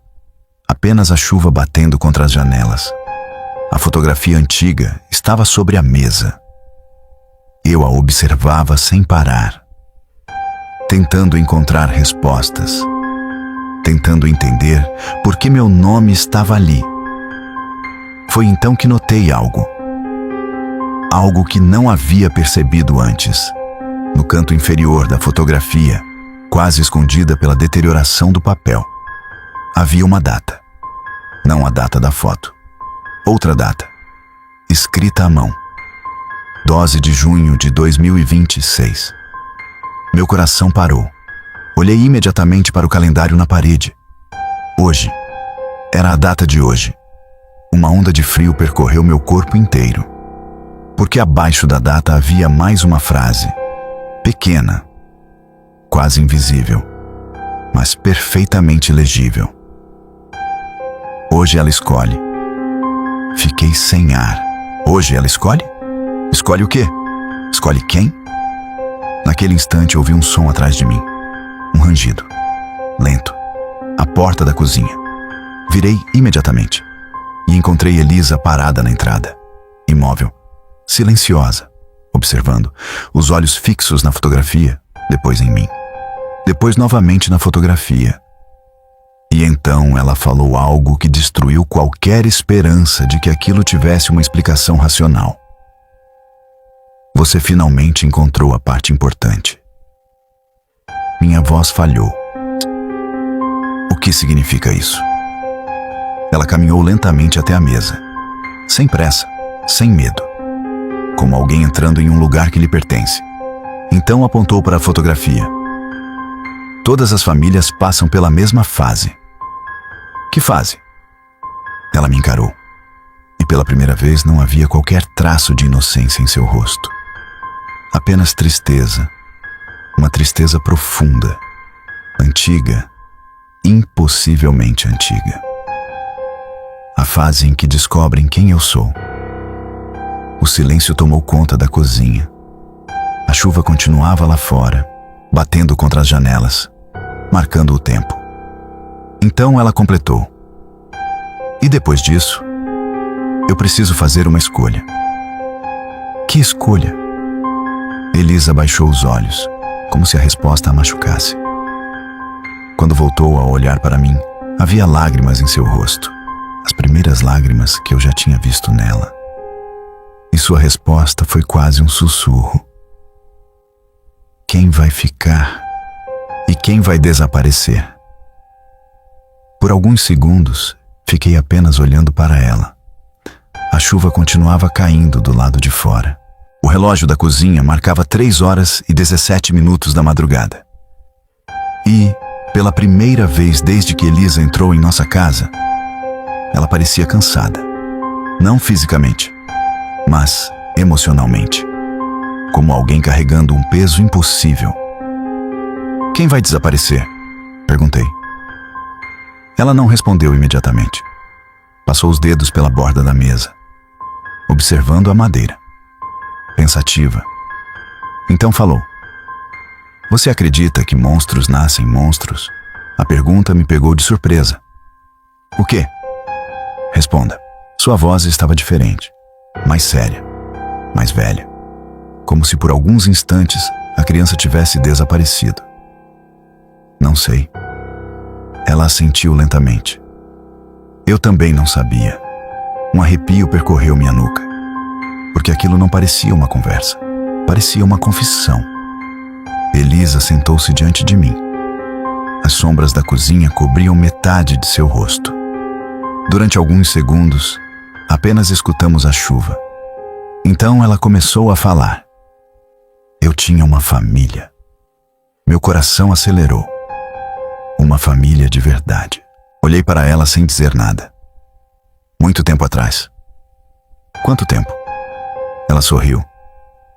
Apenas a chuva batendo contra as janelas. A fotografia antiga estava sobre a mesa. Eu a observava sem parar, tentando encontrar respostas, tentando entender por que meu nome estava ali. Foi então que notei algo. Algo que não havia percebido antes. No canto inferior da fotografia, quase escondida pela deterioração do papel, havia uma data. Não a data da foto. Outra data, escrita à mão. 12 de junho de 2026. Meu coração parou. Olhei imediatamente para o calendário na parede. Hoje. Era a data de hoje. Uma onda de frio percorreu meu corpo inteiro. Porque abaixo da data havia mais uma frase. Pequena. Quase invisível. Mas perfeitamente legível. Hoje ela escolhe. Fiquei sem ar. Hoje ela escolhe? Escolhe o quê? Escolhe quem? Naquele instante ouvi um som atrás de mim. Um rangido. Lento. A porta da cozinha. Virei imediatamente. E encontrei Elisa parada na entrada. Imóvel. Silenciosa. Observando. Os olhos fixos na fotografia. Depois em mim. Depois novamente na fotografia. E então ela falou algo que destruiu qualquer esperança de que aquilo tivesse uma explicação racional. Você finalmente encontrou a parte importante. Minha voz falhou. O que significa isso? Ela caminhou lentamente até a mesa. Sem pressa, sem medo. Como alguém entrando em um lugar que lhe pertence. Então apontou para a fotografia. Todas as famílias passam pela mesma fase. Que fase? Ela me encarou. E pela primeira vez não havia qualquer traço de inocência em seu rosto. Apenas tristeza. Uma tristeza profunda. Antiga. Impossivelmente antiga. A fase em que descobrem quem eu sou. O silêncio tomou conta da cozinha. A chuva continuava lá fora, batendo contra as janelas, marcando o tempo. Então ela completou. E depois disso, eu preciso fazer uma escolha. Que escolha? Elisa baixou os olhos, como se a resposta a machucasse. Quando voltou a olhar para mim, havia lágrimas em seu rosto. As primeiras lágrimas que eu já tinha visto nela. E sua resposta foi quase um sussurro. Quem vai ficar e quem vai desaparecer? Por alguns segundos, fiquei apenas olhando para ela. A chuva continuava caindo do lado de fora. O relógio da cozinha marcava 3h17 da madrugada. E, pela primeira vez desde que Elisa entrou em nossa casa, ela parecia cansada. Não fisicamente, mas emocionalmente. Como alguém carregando um peso impossível. "Quem vai desaparecer?" perguntei. Ela não respondeu imediatamente. Passou os dedos pela borda da mesa, observando a madeira. Pensativa. Então falou: "Você acredita que monstros nascem monstros?" A pergunta me pegou de surpresa. "O quê?" "Responda." Sua voz estava diferente, mais séria, mais velha. Como se por alguns instantes a criança tivesse desaparecido. "Não sei." Ela assentiu lentamente. Eu também não sabia. Um arrepio percorreu minha nuca. Porque aquilo não parecia uma conversa. Parecia uma confissão. Elisa sentou-se diante de mim. As sombras da cozinha cobriam metade de seu rosto. Durante alguns segundos, apenas escutamos a chuva. Então ela começou a falar. Eu tinha uma família. Meu coração acelerou. Uma família de verdade. Olhei para ela sem dizer nada. "Muito tempo atrás." "Quanto tempo?" Ela sorriu,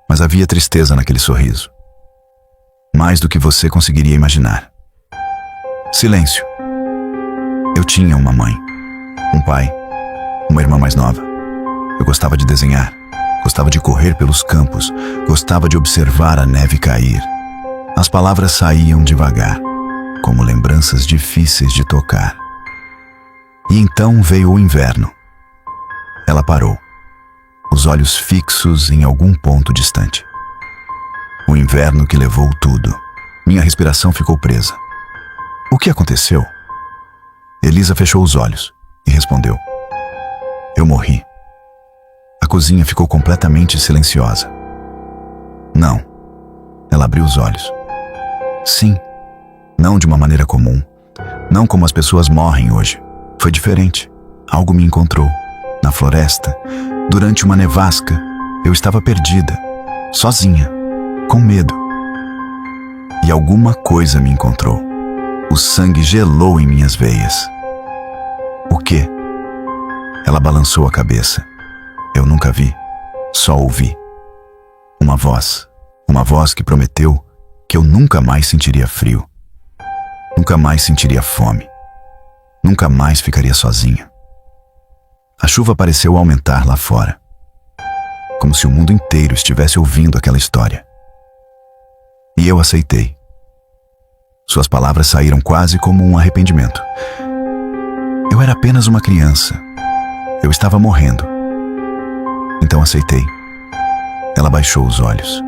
mas havia tristeza naquele sorriso. "Mais do que você conseguiria imaginar." Silêncio. Eu tinha uma mãe, um pai, uma irmã mais nova. Eu gostava de desenhar, gostava de correr pelos campos, gostava de observar a neve cair. As palavras saíam devagar, como lembranças difíceis de tocar. E então veio o inverno. Ela parou, os olhos fixos em algum ponto distante. O inverno que levou tudo. Minha respiração ficou presa. "O que aconteceu?" Elisa fechou os olhos e respondeu. "Eu morri." A cozinha ficou completamente silenciosa. "Não." Ela abriu os olhos. "Sim." Não de uma maneira comum. Não como as pessoas morrem hoje. Foi diferente. Algo me encontrou. Na floresta, durante uma nevasca, eu estava perdida, sozinha, com medo. E alguma coisa me encontrou. O sangue gelou em minhas veias. "O quê?" Ela balançou a cabeça. Eu nunca vi, só ouvi. Uma voz que prometeu que eu nunca mais sentiria frio. Nunca mais sentiria fome. Nunca mais ficaria sozinha. A chuva pareceu aumentar lá fora, como se o mundo inteiro estivesse ouvindo aquela história. E eu aceitei. Suas palavras saíram quase como um arrependimento. Eu era apenas uma criança. Eu estava morrendo. Então aceitei. Ela baixou os olhos.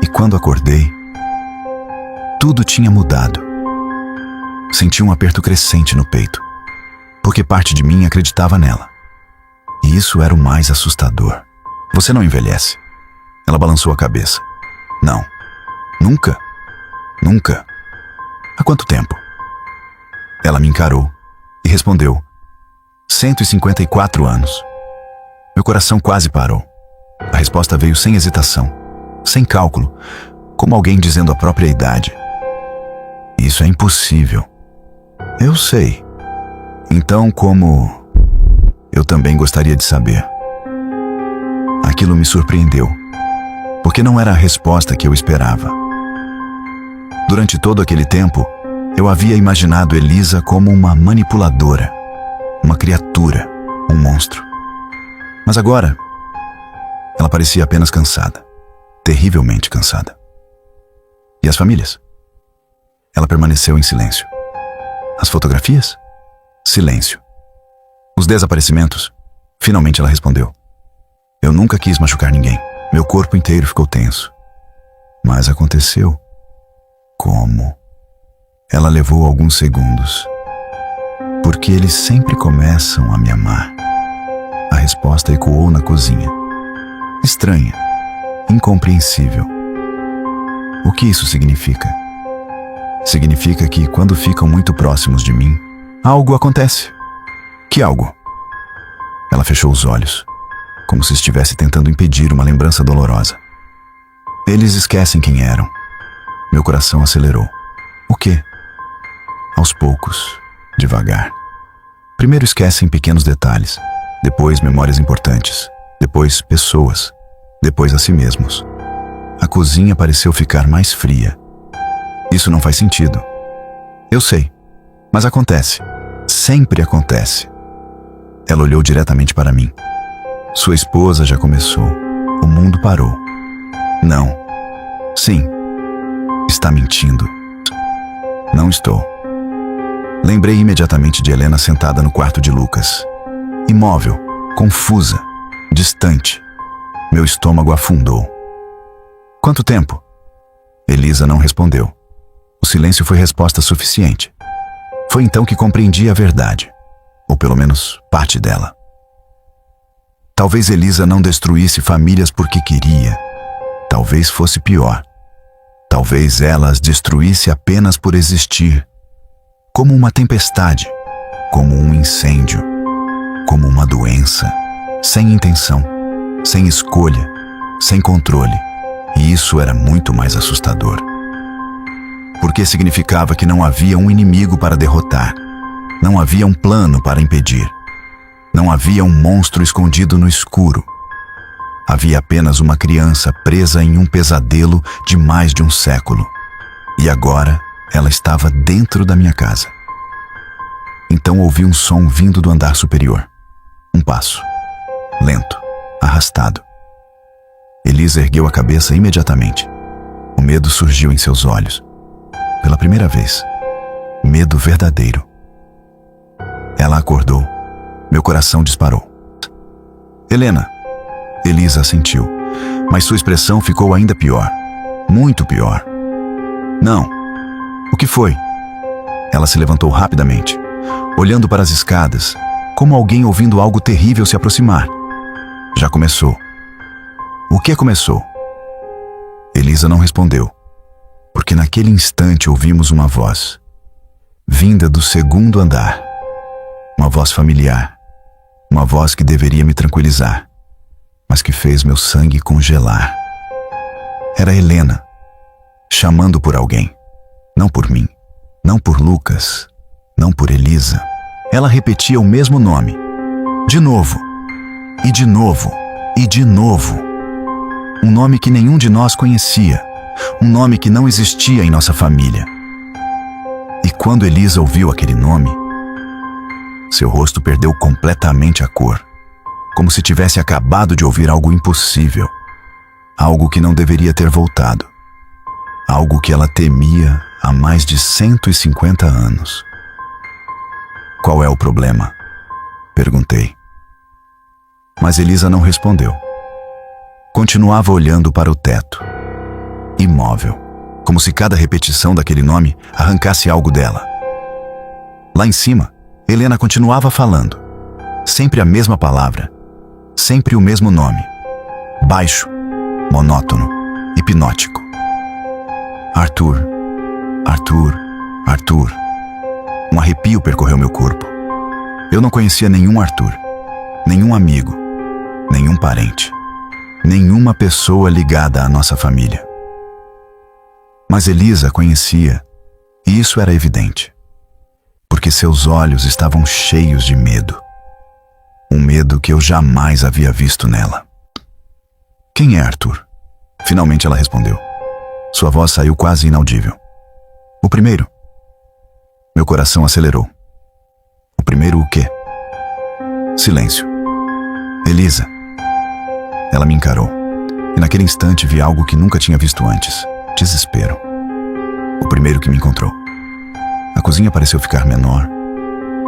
E quando acordei, tudo tinha mudado. Senti um aperto crescente no peito, porque parte de mim acreditava nela. E isso era o mais assustador. "Você não envelhece." Ela balançou a cabeça. "Não. Nunca. Nunca." "Há quanto tempo?" Ela me encarou e respondeu. 154 anos. Meu coração quase parou. A resposta veio sem hesitação, sem cálculo, como alguém dizendo a própria idade. "Isso é impossível." "Eu sei." "Então, como..." Eu também gostaria de saber. Aquilo me surpreendeu, porque não era a resposta que eu esperava. Durante todo aquele tempo, eu havia imaginado Elisa como uma manipuladora, uma criatura, um monstro. Mas agora, ela parecia apenas cansada, terrivelmente cansada. E as famílias? Ela permaneceu em silêncio. As fotografias? Silêncio. Os desaparecimentos? Finalmente ela respondeu. Eu nunca quis machucar ninguém. Meu corpo inteiro ficou tenso. Mas aconteceu. Como? Ela levou alguns segundos. Porque eles sempre começam a me amar. A resposta ecoou na cozinha. Estranha. Incompreensível. O que isso significa? Significa que, quando ficam muito próximos de mim, Algo acontece. Que algo? Ela fechou os olhos, como se estivesse tentando impedir uma lembrança dolorosa. Eles esquecem quem eram. Meu coração acelerou. O quê? Aos poucos, devagar. Primeiro esquecem pequenos detalhes, depois memórias importantes, depois pessoas, depois a si mesmos. A cozinha pareceu ficar mais fria. Isso não faz sentido. Eu sei, mas acontece. Sempre acontece. Ela olhou diretamente para mim. Sua esposa já começou. O mundo parou. Não. Sim. Está mentindo. Não estou. Lembrei imediatamente de Helena sentada no quarto de Lucas. Imóvel, confusa, distante. Meu estômago afundou. Quanto tempo? Elisa não respondeu. O silêncio foi resposta suficiente. Foi então que compreendi a verdade, ou pelo menos parte dela. Talvez Elisa não destruísse famílias porque queria. Talvez fosse pior. Talvez ela as destruísse apenas por existir. Como uma tempestade, como um incêndio, como uma doença, sem intenção, sem escolha, sem controle. E isso era muito mais assustador. Porque significava que não havia um inimigo para derrotar. Não havia um plano para impedir. Não havia um monstro escondido no escuro. Havia apenas uma criança presa em um pesadelo de mais de um século. E agora ela estava dentro da minha casa. Então ouvi um som vindo do andar superior. Um passo. Lento, arrastado. Elisa ergueu a cabeça imediatamente. O medo surgiu em seus olhos. Pela primeira vez. Medo verdadeiro. Ela acordou. Meu coração disparou. Helena. Elisa assentiu, mas sua expressão ficou ainda pior. Muito pior. Não. O que foi? Ela se levantou rapidamente, olhando para as escadas, como alguém ouvindo algo terrível se aproximar. Já começou. O que começou? Elisa não respondeu, porque naquele instante ouvimos uma voz, vinda do segundo andar. Uma voz familiar, uma voz que deveria me tranquilizar, mas que fez meu sangue congelar. Era Helena, chamando por alguém. Não por mim, não por Lucas, não por Elisa. Ela repetia o mesmo nome. De novo, e de novo, e de novo. Um nome que nenhum de nós conhecia. Um nome que não existia em nossa família. E quando Elisa ouviu aquele nome, seu rosto perdeu completamente a cor. Como se tivesse acabado de ouvir algo impossível. Algo que não deveria ter voltado. Algo que ela temia há mais de 150 anos. Qual é o problema? Perguntei. Mas Elisa não respondeu. Continuava olhando para o teto. Imóvel. Como se cada repetição daquele nome arrancasse algo dela. Lá em cima, Helena continuava falando. Sempre a mesma palavra. Sempre o mesmo nome. Baixo, monótono, hipnótico. Arthur, Arthur, Arthur. Um arrepio percorreu meu corpo. Eu não conhecia nenhum Arthur, nenhum amigo, nenhum parente, nenhuma pessoa ligada à nossa família. Mas Elisa conhecia, e isso era evidente, porque seus olhos estavam cheios de medo. Um medo que eu jamais havia visto nela. Quem é Arthur? Finalmente ela respondeu. Sua voz saiu quase inaudível. O primeiro. Meu coração acelerou. O primeiro o quê? Silêncio. Elisa. Ela me encarou. E naquele instante vi algo que nunca tinha visto antes. Desespero. O primeiro que me encontrou. A cozinha pareceu ficar menor,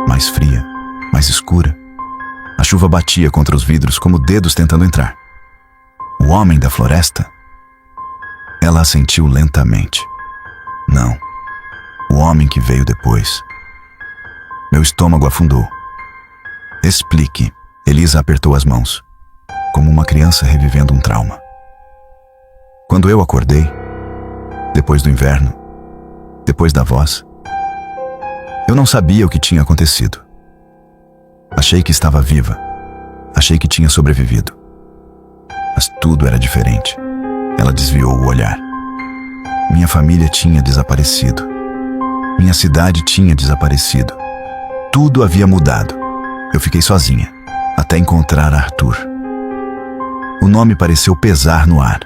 mais fria, mais escura. A chuva batia contra os vidros como dedos tentando entrar. O homem da floresta? Ela assentiu lentamente. Não. O homem que veio depois. Meu estômago afundou. Explique. Elisa apertou as mãos, como uma criança revivendo um trauma. Quando eu acordei, depois do inverno, depois da voz, Eu não sabia o que tinha acontecido. Achei que estava viva. Achei que tinha sobrevivido. Mas tudo era diferente. Ela desviou o olhar. Minha família tinha desaparecido. Minha cidade tinha desaparecido. Tudo havia mudado. Eu fiquei sozinha, até encontrar Arthur. O nome pareceu pesar no ar.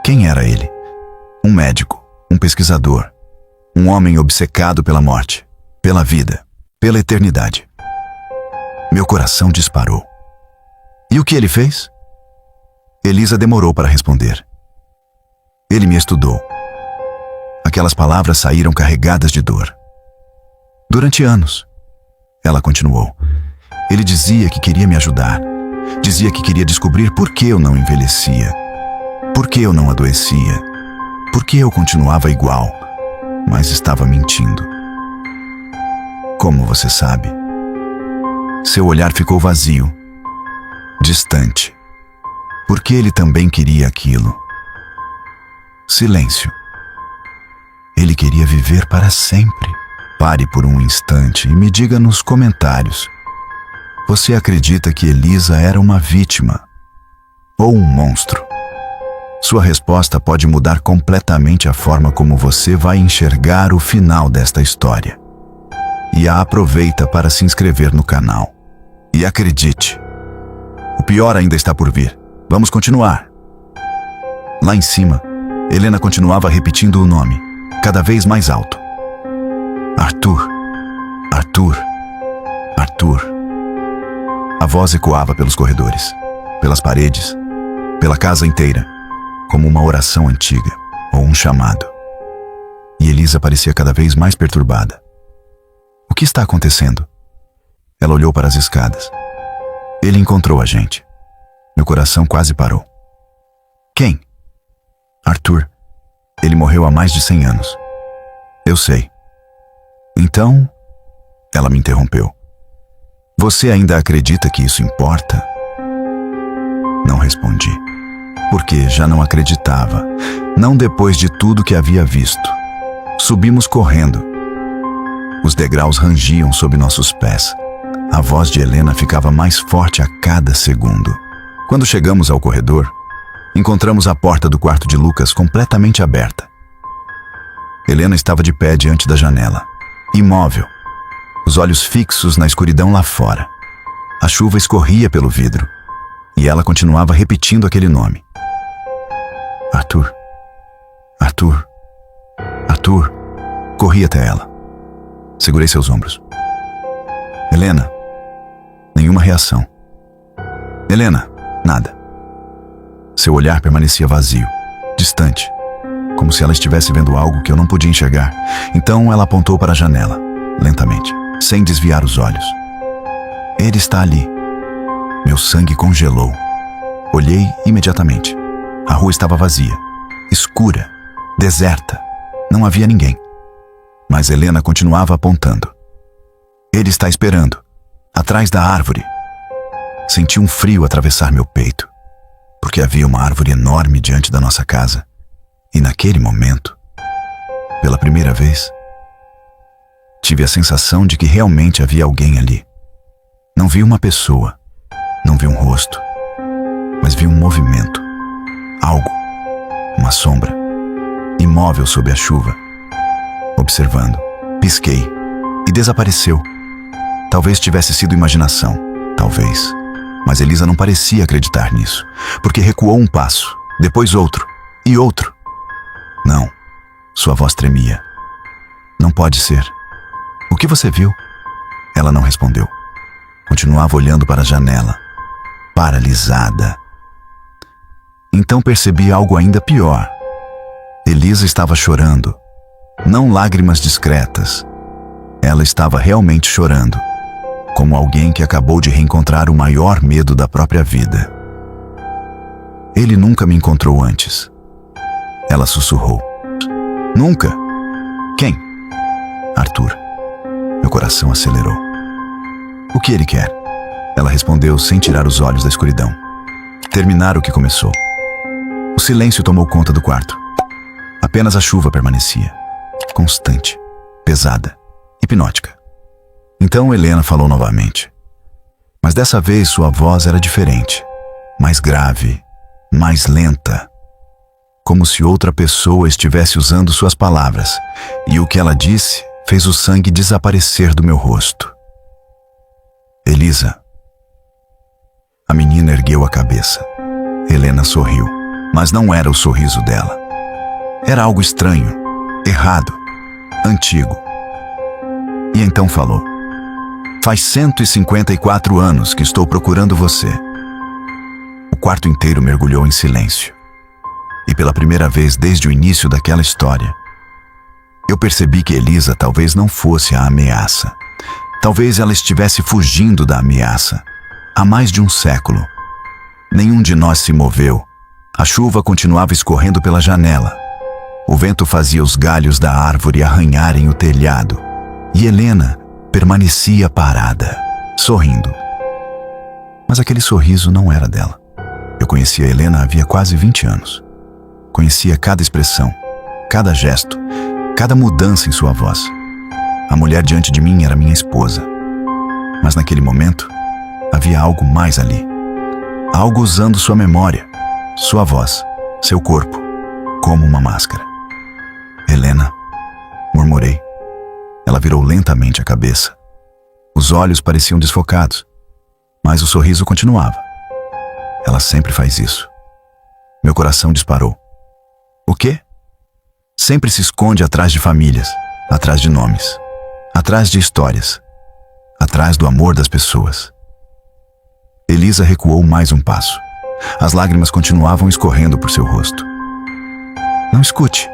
Quem era ele? Um médico, um pesquisador, um homem obcecado pela morte, pela vida, pela eternidade. Meu coração disparou. E o que ele fez? Elisa demorou para responder. Ele me estudou. Aquelas palavras saíram carregadas de dor. Durante anos, ela continuou. Ele dizia que queria me ajudar. Dizia que queria descobrir por que eu não envelhecia. Por que eu não adoecia. Por que eu continuava igual, mas estava mentindo. Como você sabe? Seu olhar ficou vazio, distante. Porque ele também queria aquilo. Silêncio. Ele queria viver para sempre. Pare por um instante e me diga nos comentários. Você acredita que Elisa era uma vítima ou um monstro? Sua resposta pode mudar completamente a forma como você vai enxergar o final desta história. E aproveita para se inscrever no canal. E acredite, o pior ainda está por vir. Vamos continuar. Lá em cima, Helena continuava repetindo o nome, cada vez mais alto. Arthur, Arthur, Arthur. A voz ecoava pelos corredores, pelas paredes, pela casa inteira, como uma oração antiga ou um chamado. E Elisa parecia cada vez mais perturbada. O que está acontecendo? Ela olhou para as escadas. Ele encontrou a gente. Meu coração quase parou. Quem? Arthur. Ele morreu há mais de 100 anos. Eu sei. Então, ela me interrompeu. Você ainda acredita que isso importa? Não respondi. Porque já não acreditava. Não depois de tudo que havia visto. Subimos correndo. Os degraus rangiam sob nossos pés. A voz de Helena ficava mais forte a cada segundo. Quando chegamos ao corredor, encontramos a porta do quarto de Lucas completamente aberta. Helena estava de pé diante da janela, imóvel, os olhos fixos na escuridão lá fora. A chuva escorria pelo vidro e ela continuava repetindo aquele nome. Arthur, Arthur, Arthur. Corri até ela. Segurei seus ombros. Helena. Nenhuma reação. Helena. Nada. Seu olhar permanecia vazio, distante, como se ela estivesse vendo algo que eu não podia enxergar. Então ela apontou para a janela, lentamente, sem desviar os olhos. Ele está ali. Meu sangue congelou. Olhei imediatamente. A rua estava vazia, escura, deserta. Não havia ninguém. Mas Helena continuava apontando. Ele está esperando, atrás da árvore. Senti um frio atravessar meu peito, porque havia uma árvore enorme diante da nossa casa. E naquele momento, pela primeira vez, tive a sensação de que realmente havia alguém ali. Não vi uma pessoa, não vi um rosto, mas vi um movimento, algo, uma sombra, imóvel sob a chuva. Observando, pisquei e desapareceu. Talvez tivesse sido imaginação, talvez. Mas Elisa não parecia acreditar nisso, porque recuou um passo, depois outro e outro. Não, sua voz tremia. Não pode ser. O que você viu? Ela não respondeu. Continuava olhando para a janela, paralisada. Então percebi algo ainda pior. Elisa estava chorando. Não lágrimas discretas. Ela estava realmente chorando, como alguém que acabou de reencontrar o maior medo da própria vida. Ele nunca me encontrou antes. Ela sussurrou. Nunca? Quem? Arthur. Meu coração acelerou. O que ele quer? Ela respondeu sem tirar os olhos da escuridão. Terminar o que começou. O silêncio tomou conta do quarto. Apenas a chuva permanecia, constante, pesada e hipnótica. Então Helena falou novamente. Mas dessa vez sua voz era diferente, mais grave, mais lenta, como se outra pessoa estivesse usando suas palavras, e o que ela disse fez o sangue desaparecer do meu rosto. Elisa. A menina ergueu a cabeça. Helena sorriu, mas não era o sorriso dela. Era algo estranho, errado, antigo. E então falou: faz 154 anos que estou procurando você. O quarto inteiro mergulhou em silêncio. E pela primeira vez desde o início daquela história, eu percebi que Elisa talvez não fosse a ameaça. Talvez ela estivesse fugindo da ameaça. Há mais de um século. Nenhum de nós se moveu. A chuva continuava escorrendo pela janela. O vento fazia os galhos da árvore arranharem o telhado. E Helena permanecia parada, sorrindo. Mas aquele sorriso não era dela. Eu conhecia Helena havia quase 20 anos. Conhecia cada expressão, cada gesto, cada mudança em sua voz. A mulher diante de mim era minha esposa. Mas naquele momento, havia algo mais ali. Algo usando sua memória, sua voz, seu corpo, como uma máscara. Helena, murmurei. Ela virou lentamente a cabeça. Os olhos pareciam desfocados, mas o sorriso continuava. Ela sempre faz isso. Meu coração disparou. O quê? Sempre se esconde atrás de famílias, atrás de nomes, atrás de histórias, atrás do amor das pessoas. Elisa recuou mais um passo. As lágrimas continuavam escorrendo por seu rosto. Não escute.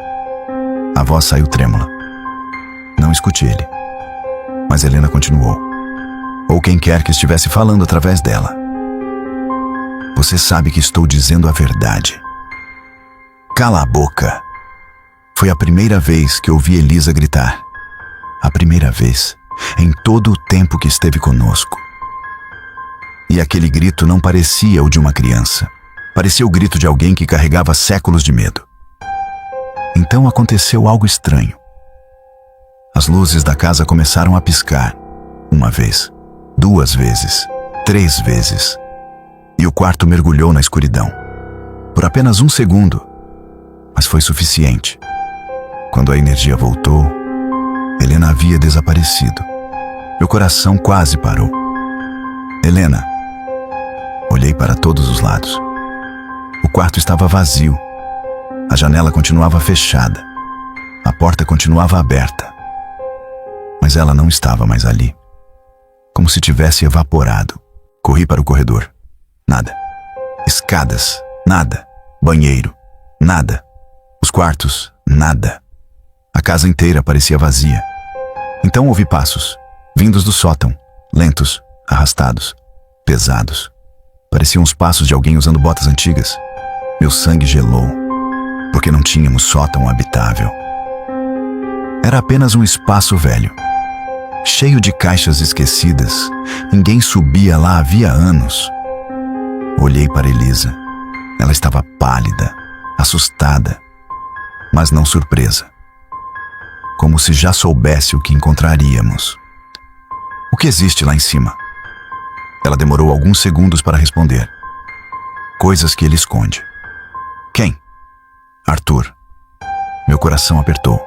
A voz saiu trêmula. Não escute ele. Mas Helena continuou. Ou quem quer que estivesse falando através dela. Você sabe que estou dizendo a verdade. Cala a boca. Foi a primeira vez que ouvi Elisa gritar. A primeira vez em todo o tempo que esteve conosco. E aquele grito não parecia o de uma criança. Parecia o grito de alguém que carregava séculos de medo. Então aconteceu algo estranho. As luzes da casa começaram a piscar. Uma vez, 2 vezes, 3 vezes. E o quarto mergulhou na escuridão. Por apenas 1 segundo. Mas foi suficiente. Quando a energia voltou, Helena havia desaparecido. Meu coração quase parou. Helena. Olhei para todos os lados. O quarto estava vazio. A janela continuava fechada. A porta continuava aberta. Mas ela não estava mais ali. Como se tivesse evaporado. Corri para o corredor. Nada. Escadas. Nada. Banheiro. Nada. Os quartos. Nada. A casa inteira parecia vazia. Então ouvi passos, vindos do sótão, lentos, arrastados, pesados. Pareciam os passos de alguém usando botas antigas. Meu sangue gelou, porque não tínhamos sótão habitável. Era apenas um espaço velho, cheio de caixas esquecidas. Ninguém subia lá havia anos. Olhei para Elisa. Ela estava pálida, assustada, mas não surpresa. Como se já soubesse o que encontraríamos. O que existe lá em cima? Ela demorou alguns segundos para responder. Coisas que ele esconde. Quem? Arthur. Meu coração apertou.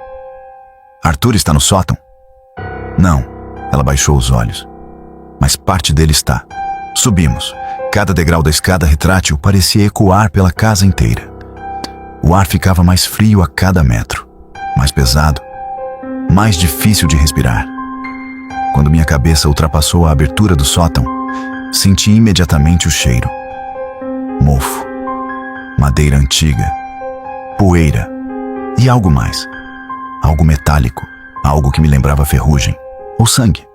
Arthur está no sótão? Não. Ela baixou os olhos. Mas parte dele está. Subimos. Cada degrau da escada retrátil parecia ecoar pela casa inteira. O ar ficava mais frio a cada metro, mais pesado, mais difícil de respirar. Quando minha cabeça ultrapassou a abertura do sótão, senti imediatamente o cheiro. Mofo, madeira antiga, poeira e algo mais. Algo metálico, algo que me lembrava ferrugem ou sangue.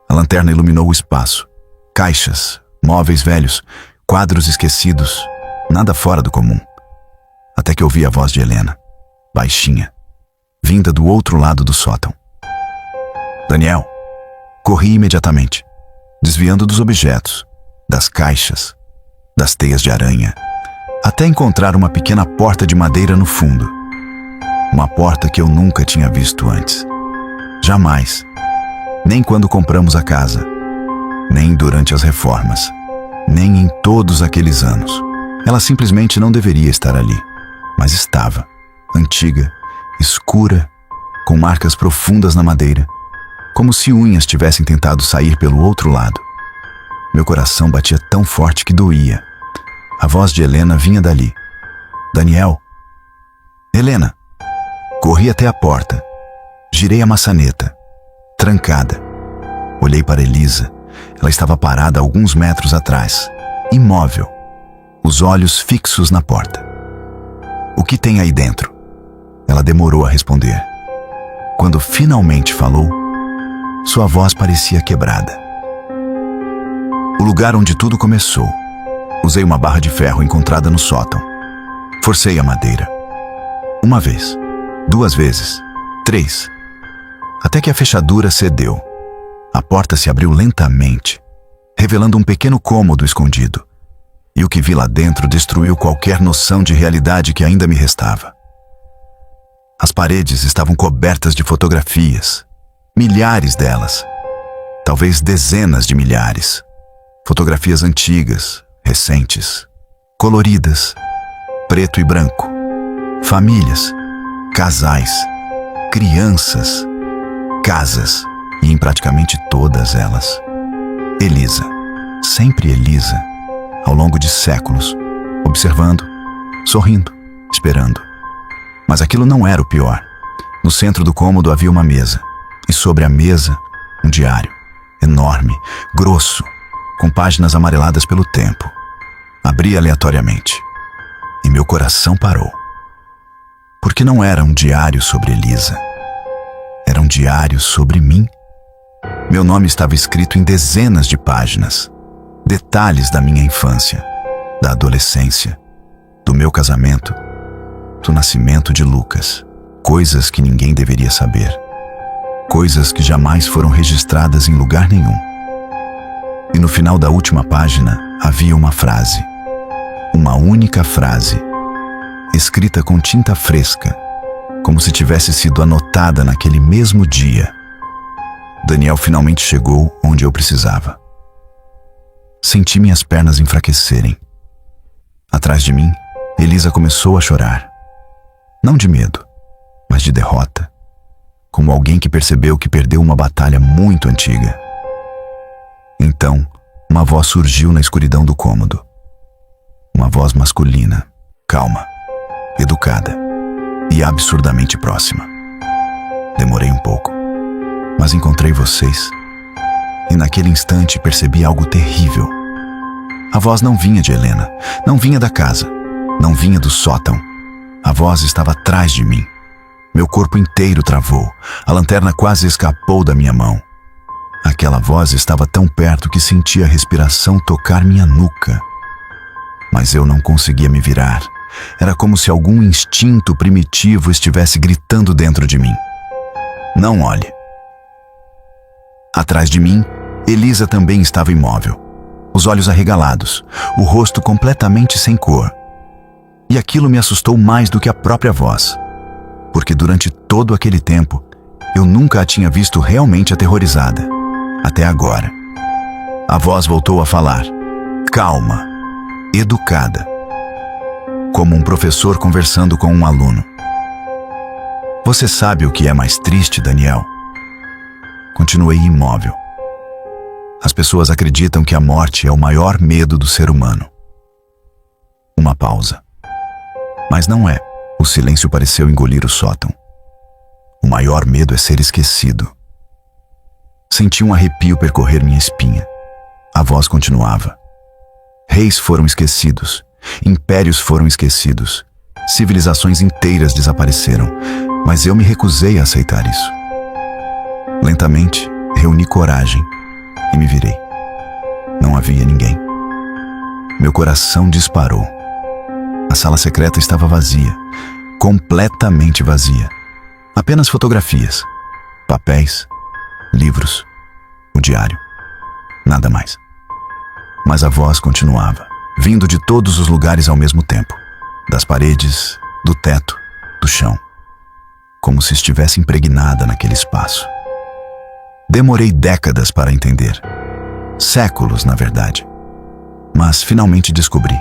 A lanterna iluminou o espaço. Caixas, móveis velhos, quadros esquecidos, nada fora do comum. Até que ouvi a voz de Helena, baixinha, vinda do outro lado do sótão. Daniel. Corri imediatamente, desviando dos objetos, das caixas, das teias de aranha, até encontrar uma pequena porta de madeira no fundo. Uma porta que eu nunca tinha visto antes. Jamais. Nem quando compramos a casa. Nem durante as reformas. Nem em todos aqueles anos. Ela simplesmente não deveria estar ali. Mas estava. Antiga, escura, com marcas profundas na madeira. Como se unhas tivessem tentado sair pelo outro lado. Meu coração batia tão forte que doía. A voz de Helena vinha dali. Daniel. Helena. Corri até a porta. Girei a maçaneta. Trancada. Olhei para Elisa. Ela estava parada a alguns metros atrás. Imóvel. Os olhos fixos na porta. O que tem aí dentro? Ela demorou a responder. Quando finalmente falou, sua voz parecia quebrada. O lugar onde tudo começou. Usei uma barra de ferro encontrada no sótão. Forcei a madeira. Uma vez, 2 vezes, 3. Até que a fechadura cedeu. A porta se abriu lentamente, revelando um pequeno cômodo escondido. E o que vi lá dentro destruiu qualquer noção de realidade que ainda me restava. As paredes estavam cobertas de fotografias. Milhares delas. Talvez dezenas de milhares. Fotografias antigas, recentes, coloridas, preto e branco. Famílias, casais, crianças, casas, e em praticamente todas elas. Elisa, sempre Elisa, ao longo de séculos, observando, sorrindo, esperando. Mas aquilo não era o pior. No centro do cômodo havia uma mesa, e sobre a mesa, um diário, enorme, grosso, com páginas amareladas pelo tempo. Abri aleatoriamente, e meu coração parou. Porque não era um diário sobre Elisa. Era um diário sobre mim. Meu nome estava escrito em dezenas de páginas. Detalhes da minha infância, da adolescência, do meu casamento, do nascimento de Lucas. Coisas que ninguém deveria saber. Coisas que jamais foram registradas em lugar nenhum. E no final da última página havia uma frase. Uma única frase, escrita com tinta fresca, como se tivesse sido anotada naquele mesmo dia. Daniel finalmente chegou onde eu precisava. Senti minhas pernas enfraquecerem. Atrás de mim, Elisa começou a chorar. Não de medo, mas de derrota. Como alguém que percebeu que perdeu uma batalha muito antiga. Então, uma voz surgiu na escuridão do cômodo. Uma voz masculina, calma, educada e absurdamente próxima. Demorei um pouco, mas encontrei vocês. E naquele instante percebi algo terrível. A voz não vinha de Helena, não vinha da casa, não vinha do sótão. A voz estava atrás de mim. Meu corpo inteiro travou, a lanterna quase escapou da minha mão. Aquela voz estava tão perto que senti a respiração tocar minha nuca. Mas eu não conseguia me virar. Era como se algum instinto primitivo estivesse gritando dentro de mim. Não olhe. Atrás de mim, Elisa também estava imóvel. Os olhos arregalados, o rosto completamente sem cor. E aquilo me assustou mais do que a própria voz. Porque durante todo aquele tempo, eu nunca a tinha visto realmente aterrorizada. Até agora. A voz voltou a falar. Calma. Educada. Como um professor conversando com um aluno. Você sabe o que é mais triste, Daniel? Continuei imóvel. As pessoas acreditam que a morte é o maior medo do ser humano. Uma pausa. Mas não é. O silêncio pareceu engolir o sótão. O maior medo é ser esquecido. Senti um arrepio percorrer minha espinha. A voz continuava. Reis foram esquecidos. Impérios foram esquecidos. Civilizações inteiras desapareceram. Mas eu me recusei a aceitar isso. Lentamente, reuni coragem e me virei. Não havia ninguém. Meu coração disparou. A sala secreta estava vazia. Completamente vazia. Apenas fotografias, papéis, livros, o diário. Nada mais. Mas a voz continuava, vindo de todos os lugares ao mesmo tempo. Das paredes, do teto, do chão. Como se estivesse impregnada naquele espaço. Demorei décadas para entender. Séculos, na verdade. Mas finalmente descobri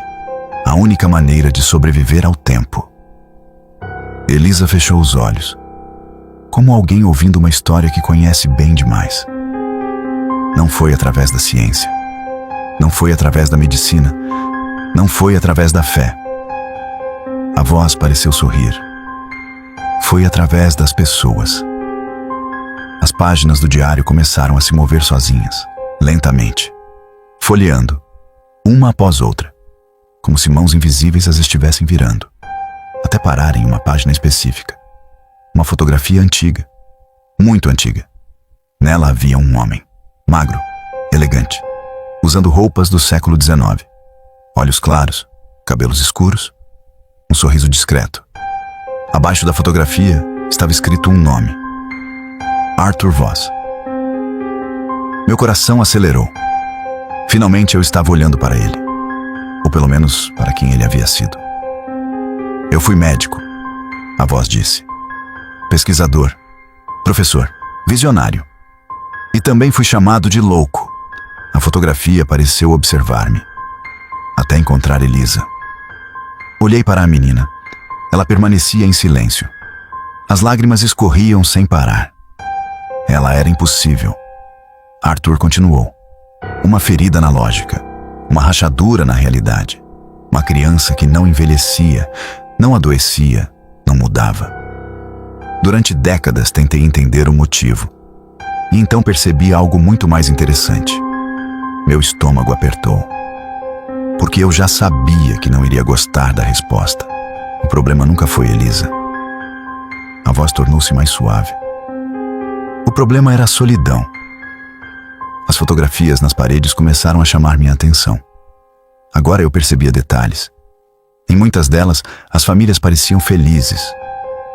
a única maneira de sobreviver ao tempo. Elisa fechou os olhos, como alguém ouvindo uma história que conhece bem demais. Não foi através da ciência. Não foi através da medicina. Não foi através da fé. A voz pareceu sorrir. Foi através das pessoas. As páginas do diário começaram a se mover sozinhas, lentamente, folheando, uma após outra, como se mãos invisíveis as estivessem virando, até pararem em uma página específica. Uma fotografia antiga, muito antiga. Nela havia um homem, magro, elegante, usando roupas do século XIX. Olhos claros, cabelos escuros, um sorriso discreto. Abaixo da fotografia estava escrito um nome: Arthur Voss. Meu coração acelerou. Finalmente eu estava olhando para ele, ou pelo menos para quem ele havia sido. Eu fui médico, a voz disse. Pesquisador, professor, visionário. E também fui chamado de louco. A fotografia pareceu observar-me, até encontrar Elisa. Olhei para a menina. Ela permanecia em silêncio. As lágrimas escorriam sem parar. Ela era impossível. Arthur continuou. Uma ferida na lógica, uma rachadura na realidade. Uma criança que não envelhecia, não adoecia, não mudava. Durante décadas tentei entender o motivo. E então percebi algo muito mais interessante. Meu estômago apertou. Porque eu já sabia que não iria gostar da resposta. O problema nunca foi Elisa. A voz tornou-se mais suave. O problema era a solidão. As fotografias nas paredes começaram a chamar minha atenção. Agora eu percebia detalhes. Em muitas delas, as famílias pareciam felizes,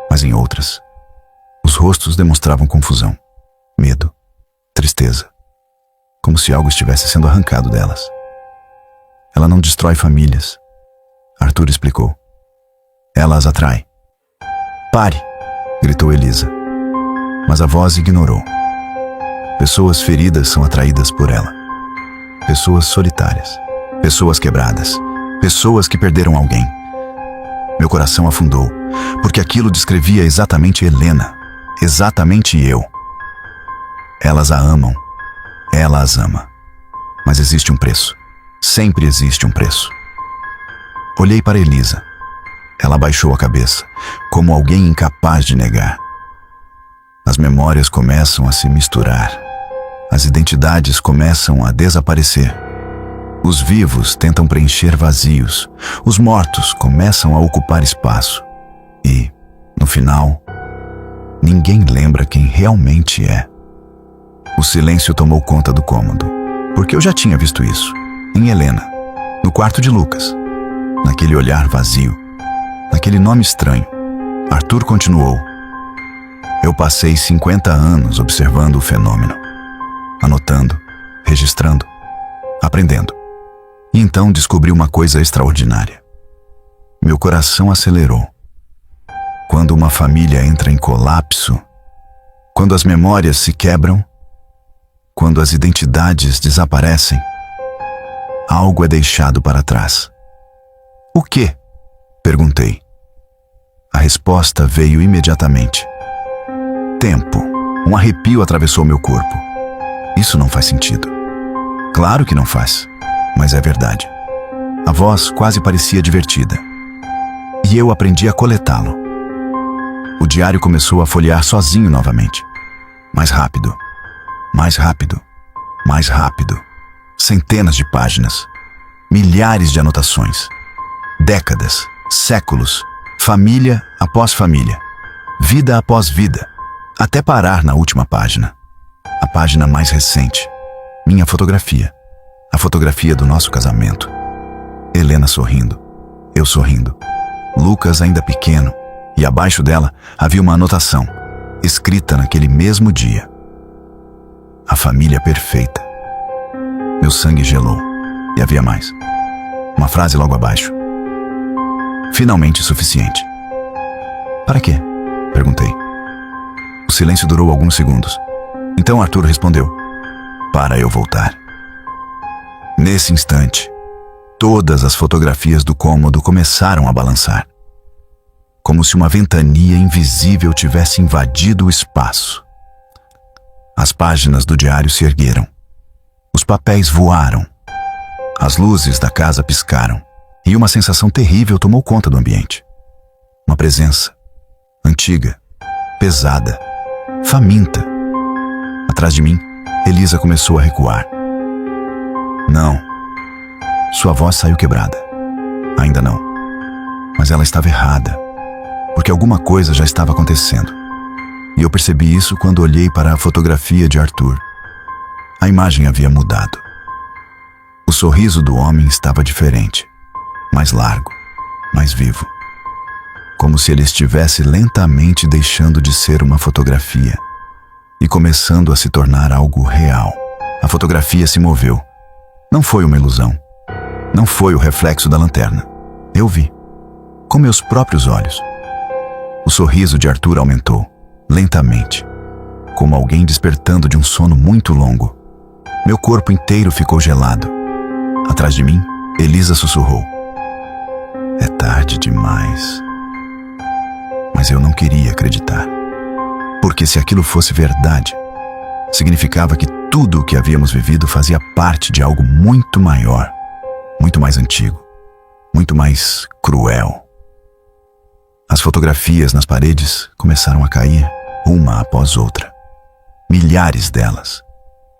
mas em outras, os rostos demonstravam confusão, medo, tristeza, como se algo estivesse sendo arrancado delas. Ela não destrói famílias, Arthur explicou. Ela as atrai. Pare, gritou Elisa. Mas a voz ignorou. Pessoas feridas são atraídas por ela. Pessoas solitárias. Pessoas quebradas. Pessoas que perderam alguém. Meu coração afundou, porque aquilo descrevia exatamente Helena. Exatamente eu. Elas a amam. Ela as ama. Mas existe um preço. Sempre existe um preço. Olhei para Elisa. Ela baixou a cabeça, como alguém incapaz de negar. As memórias começam a se misturar. As identidades começam a desaparecer. Os vivos tentam preencher vazios. Os mortos começam a ocupar espaço. E, no final, ninguém lembra quem realmente é. O silêncio tomou conta do cômodo, porque eu já tinha visto isso, em Helena, no quarto de Lucas, naquele olhar vazio, naquele nome estranho. Arthur continuou. Eu passei 50 anos observando o fenômeno, anotando, registrando, aprendendo. E então descobri uma coisa extraordinária. Meu coração acelerou. Quando uma família entra em colapso, quando as memórias se quebram, quando as identidades desaparecem, algo é deixado para trás. O quê? Perguntei. A resposta veio imediatamente. Tempo. Um arrepio atravessou meu corpo. Isso não faz sentido. Claro que não faz, mas é verdade. A voz quase parecia divertida. E eu aprendi a coletá-lo. O diário começou a folhear sozinho novamente. Mais rápido, mais rápido, mais rápido. Centenas de páginas. Milhares de anotações. Décadas, séculos, família após família, vida após vida, até parar na última página. A página mais recente. Minha fotografia. A fotografia do nosso casamento. Helena sorrindo. Eu sorrindo. Lucas ainda pequeno. E abaixo dela havia uma anotação, escrita naquele mesmo dia. A família perfeita. Meu sangue gelou. E havia mais. Uma frase logo abaixo. Finalmente suficiente. Para quê? Perguntei. O silêncio durou alguns segundos. Então Arthur respondeu: para eu voltar. Nesse instante, todas as fotografias do cômodo começaram a balançar, como se uma ventania invisível tivesse invadido o espaço. As páginas do diário se ergueram. Os papéis voaram. As luzes da casa piscaram. E uma sensação terrível tomou conta do ambiente. Uma presença antiga, pesada, faminta. Atrás de mim, Elisa começou a recuar. Não. Sua voz saiu quebrada. Ainda não. Mas ela estava errada, porque alguma coisa já estava acontecendo. E eu percebi isso quando olhei para a fotografia de Arthur. A imagem havia mudado. O sorriso do homem estava diferente, mais largo, mais vivo. Como se ele estivesse lentamente deixando de ser uma fotografia e começando a se tornar algo real. A fotografia se moveu. Não foi uma ilusão. Não foi o reflexo da lanterna. Eu vi, com meus próprios olhos. O sorriso de Arthur aumentou, lentamente, como alguém despertando de um sono muito longo. Meu corpo inteiro ficou gelado. Atrás de mim, Elisa sussurrou: é tarde demais. Mas eu não queria acreditar. Porque se aquilo fosse verdade, significava que tudo o que havíamos vivido fazia parte de algo muito maior, muito mais antigo, muito mais cruel. As fotografias nas paredes começaram a cair, uma após outra. Milhares delas,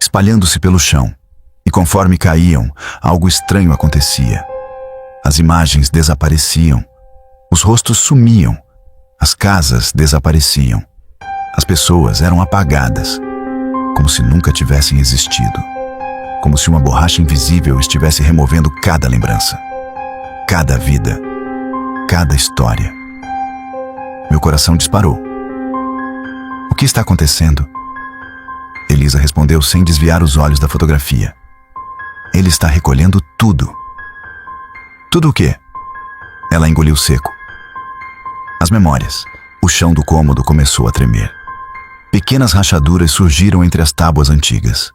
espalhando-se pelo chão. E conforme caíam, algo estranho acontecia. As imagens desapareciam. Os rostos sumiam. As casas desapareciam. As pessoas eram apagadas, como se nunca tivessem existido. Como se uma borracha invisível estivesse removendo cada lembrança, cada vida, cada história. Meu coração disparou. O que está acontecendo? Elisa respondeu sem desviar os olhos da fotografia. Ele está recolhendo tudo. Tudo o quê? Ela engoliu seco. As memórias. O chão do cômodo começou a tremer. Pequenas rachaduras surgiram entre as tábuas antigas.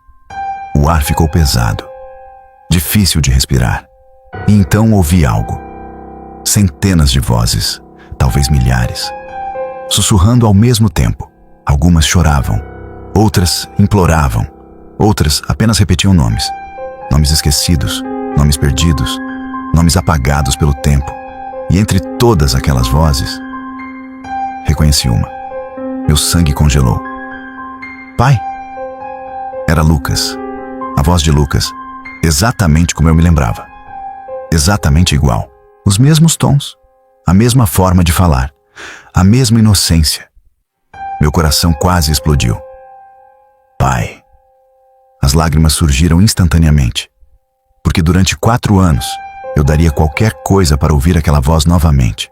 O ar ficou pesado, difícil de respirar. E então ouvi algo. Centenas de vozes, talvez milhares, sussurrando ao mesmo tempo. Algumas choravam, outras imploravam, outras apenas repetiam nomes. Nomes esquecidos, nomes perdidos, nomes apagados pelo tempo. E entre todas aquelas vozes, reconheci uma. Meu sangue congelou. Pai? Era Lucas. A voz de Lucas, exatamente como eu me lembrava. Exatamente igual. Os mesmos tons, a mesma forma de falar, a mesma inocência. Meu coração quase explodiu. Pai. As lágrimas surgiram instantaneamente, porque durante 4 anos eu daria qualquer coisa para ouvir aquela voz novamente.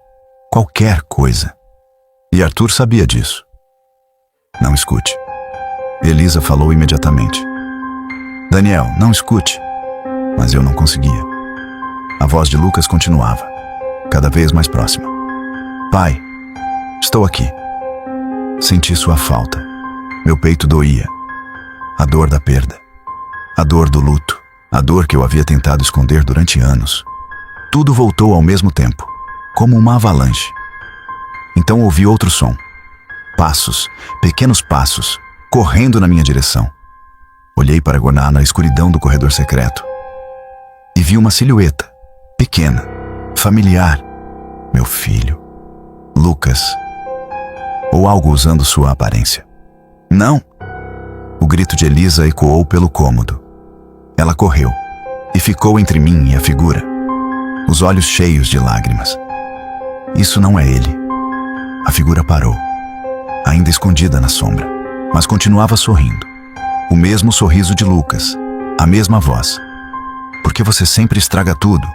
Qualquer coisa. E Arthur sabia disso. Não escute. Elisa falou imediatamente. Daniel, não escute. Mas eu não conseguia. A voz de Lucas continuava, cada vez mais próxima. Pai, estou aqui. Senti sua falta. Meu peito doía. A dor da perda. A dor do luto. A dor que eu havia tentado esconder durante anos. Tudo voltou ao mesmo tempo, como uma avalanche. Então ouvi outro som. Passos, pequenos passos, correndo na minha direção. Olhei para Goná na escuridão do corredor secreto e vi uma silhueta, pequena, familiar. Meu filho, Lucas, ou algo usando sua aparência. Não! O grito de Elisa ecoou pelo cômodo. Ela correu e ficou entre mim e a figura, os olhos cheios de lágrimas. Isso não é ele. A figura parou, ainda escondida na sombra, mas continuava sorrindo. O mesmo sorriso de Lucas, a mesma voz. Por que você sempre estraga tudo?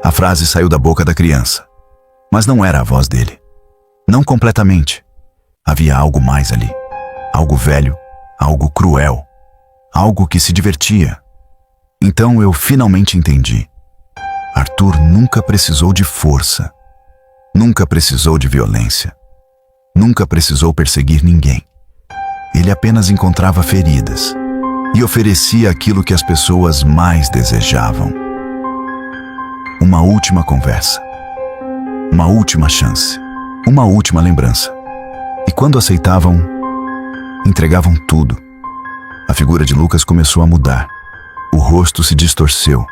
A frase saiu da boca da criança, mas não era a voz dele. Não completamente. Havia algo mais ali. Algo velho, algo cruel, algo que se divertia. Então eu finalmente entendi. Arthur nunca precisou de força. Nunca precisou de violência. Nunca precisou perseguir ninguém. ele apenas encontrava feridas e oferecia aquilo que as pessoas mais desejavam. Uma última conversa, uma última chance, uma última lembrança. E quando aceitavam, entregavam tudo. A figura de Lucas começou a mudar. O rosto se distorceu.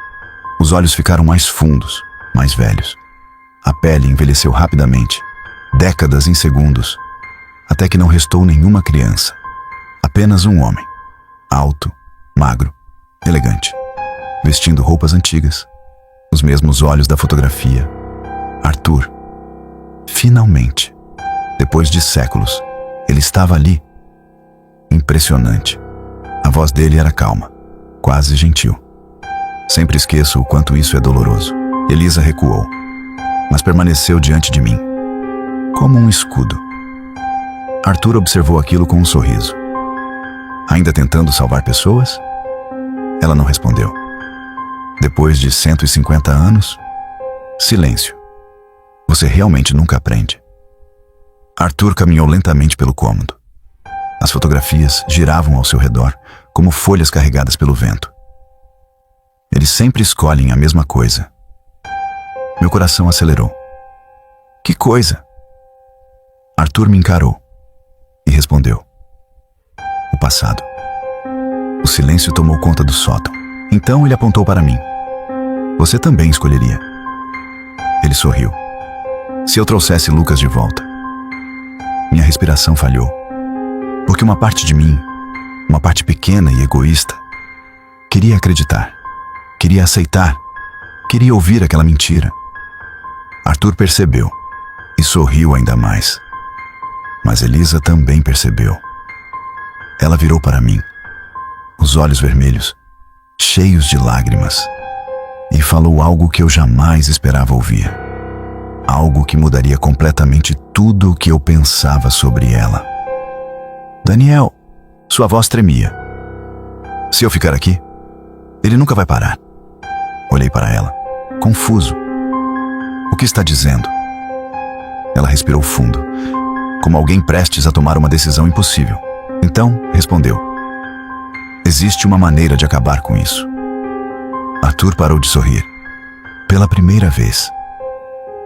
Os olhos ficaram mais fundos, mais velhos. A pele envelheceu rapidamente, décadas em segundos, até que não restou nenhuma criança. Apenas um homem, alto, magro, elegante, vestindo roupas antigas, os mesmos olhos da fotografia. Arthur. Finalmente, depois de séculos, ele estava ali. Impressionante. A voz dele era calma, quase gentil. Sempre esqueço o quanto isso é doloroso. Elisa recuou, mas permaneceu diante de mim, como um escudo. Arthur observou aquilo com um sorriso. Ainda tentando salvar pessoas? Ela não respondeu. Depois de 150 anos? Silêncio. Você realmente nunca aprende. Arthur caminhou lentamente pelo cômodo. As fotografias giravam ao seu redor, como folhas carregadas pelo vento. Eles sempre escolhem a mesma coisa. Meu coração acelerou. Que coisa? Arthur me encarou e respondeu. O passado. O silêncio tomou conta do sótão. Então ele apontou para mim. Você também escolheria. Ele sorriu. Se eu trouxesse Lucas de volta. Minha respiração falhou. Porque uma parte de mim, uma parte pequena e egoísta, queria acreditar, queria aceitar, queria ouvir aquela mentira. Arthur percebeu e sorriu ainda mais. Mas Elisa também percebeu. Ela virou para mim, os olhos vermelhos, cheios de lágrimas, e falou algo que eu jamais esperava ouvir. Algo que mudaria completamente tudo o que eu pensava sobre ela. Daniel, sua voz tremia. Se eu ficar aqui, ele nunca vai parar. Olhei para ela, confuso. O que está dizendo? Ela respirou fundo, como alguém prestes a tomar uma decisão impossível. Então, respondeu. Existe uma maneira de acabar com isso. Arthur parou de sorrir. Pela primeira vez.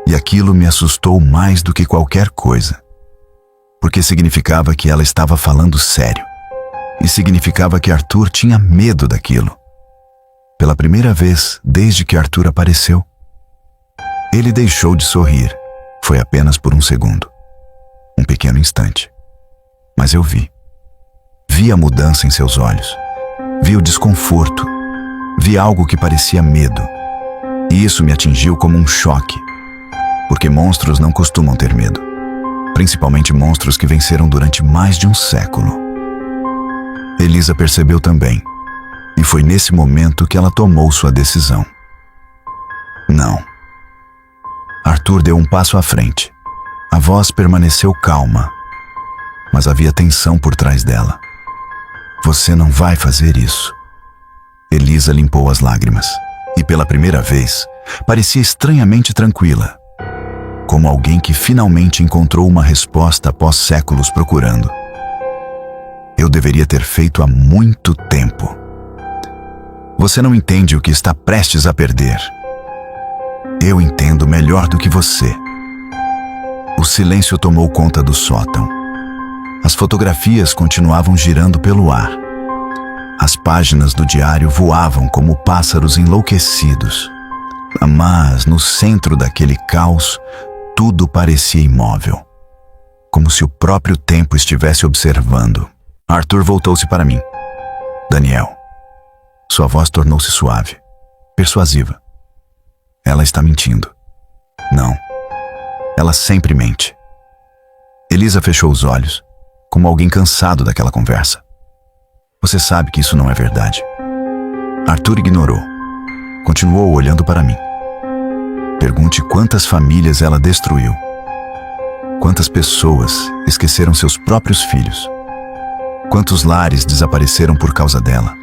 E aquilo me assustou mais do que qualquer coisa. Porque significava que ela estava falando sério. E significava que Arthur tinha medo daquilo. Pela primeira vez desde que Arthur apareceu. Ele deixou de sorrir. Foi apenas por um segundo. Um pequeno instante. Mas eu vi. Vi a mudança em seus olhos. Vi o desconforto. Vi algo que parecia medo. E isso me atingiu como um choque. Porque monstros não costumam ter medo. Principalmente monstros que venceram durante mais de um século. Elisa percebeu também. E foi nesse momento que ela tomou sua decisão. Não. Arthur deu um passo à frente. A voz permaneceu calma. Mas havia tensão por trás dela. Você não vai fazer isso. Elisa limpou as lágrimas. E pela primeira vez, parecia estranhamente tranquila. Como alguém que finalmente encontrou uma resposta após séculos procurando. Eu deveria ter feito há muito tempo. Você não entende o que está prestes a perder. Eu entendo melhor do que você. O silêncio tomou conta do sótão. As fotografias continuavam girando pelo ar. As páginas do diário voavam como pássaros enlouquecidos. Mas, no centro daquele caos, tudo parecia imóvel. Como se o próprio tempo estivesse observando. Arthur voltou-se para mim. Daniel. Sua voz tornou-se suave, persuasiva. Ela está mentindo. Não. Ela sempre mente. Elisa fechou os olhos, como alguém cansado daquela conversa. Você sabe que isso não é verdade. Arthur ignorou. Continuou olhando para mim. Pergunte quantas famílias ela destruiu. Quantas pessoas esqueceram seus próprios filhos. Quantos lares desapareceram por causa dela.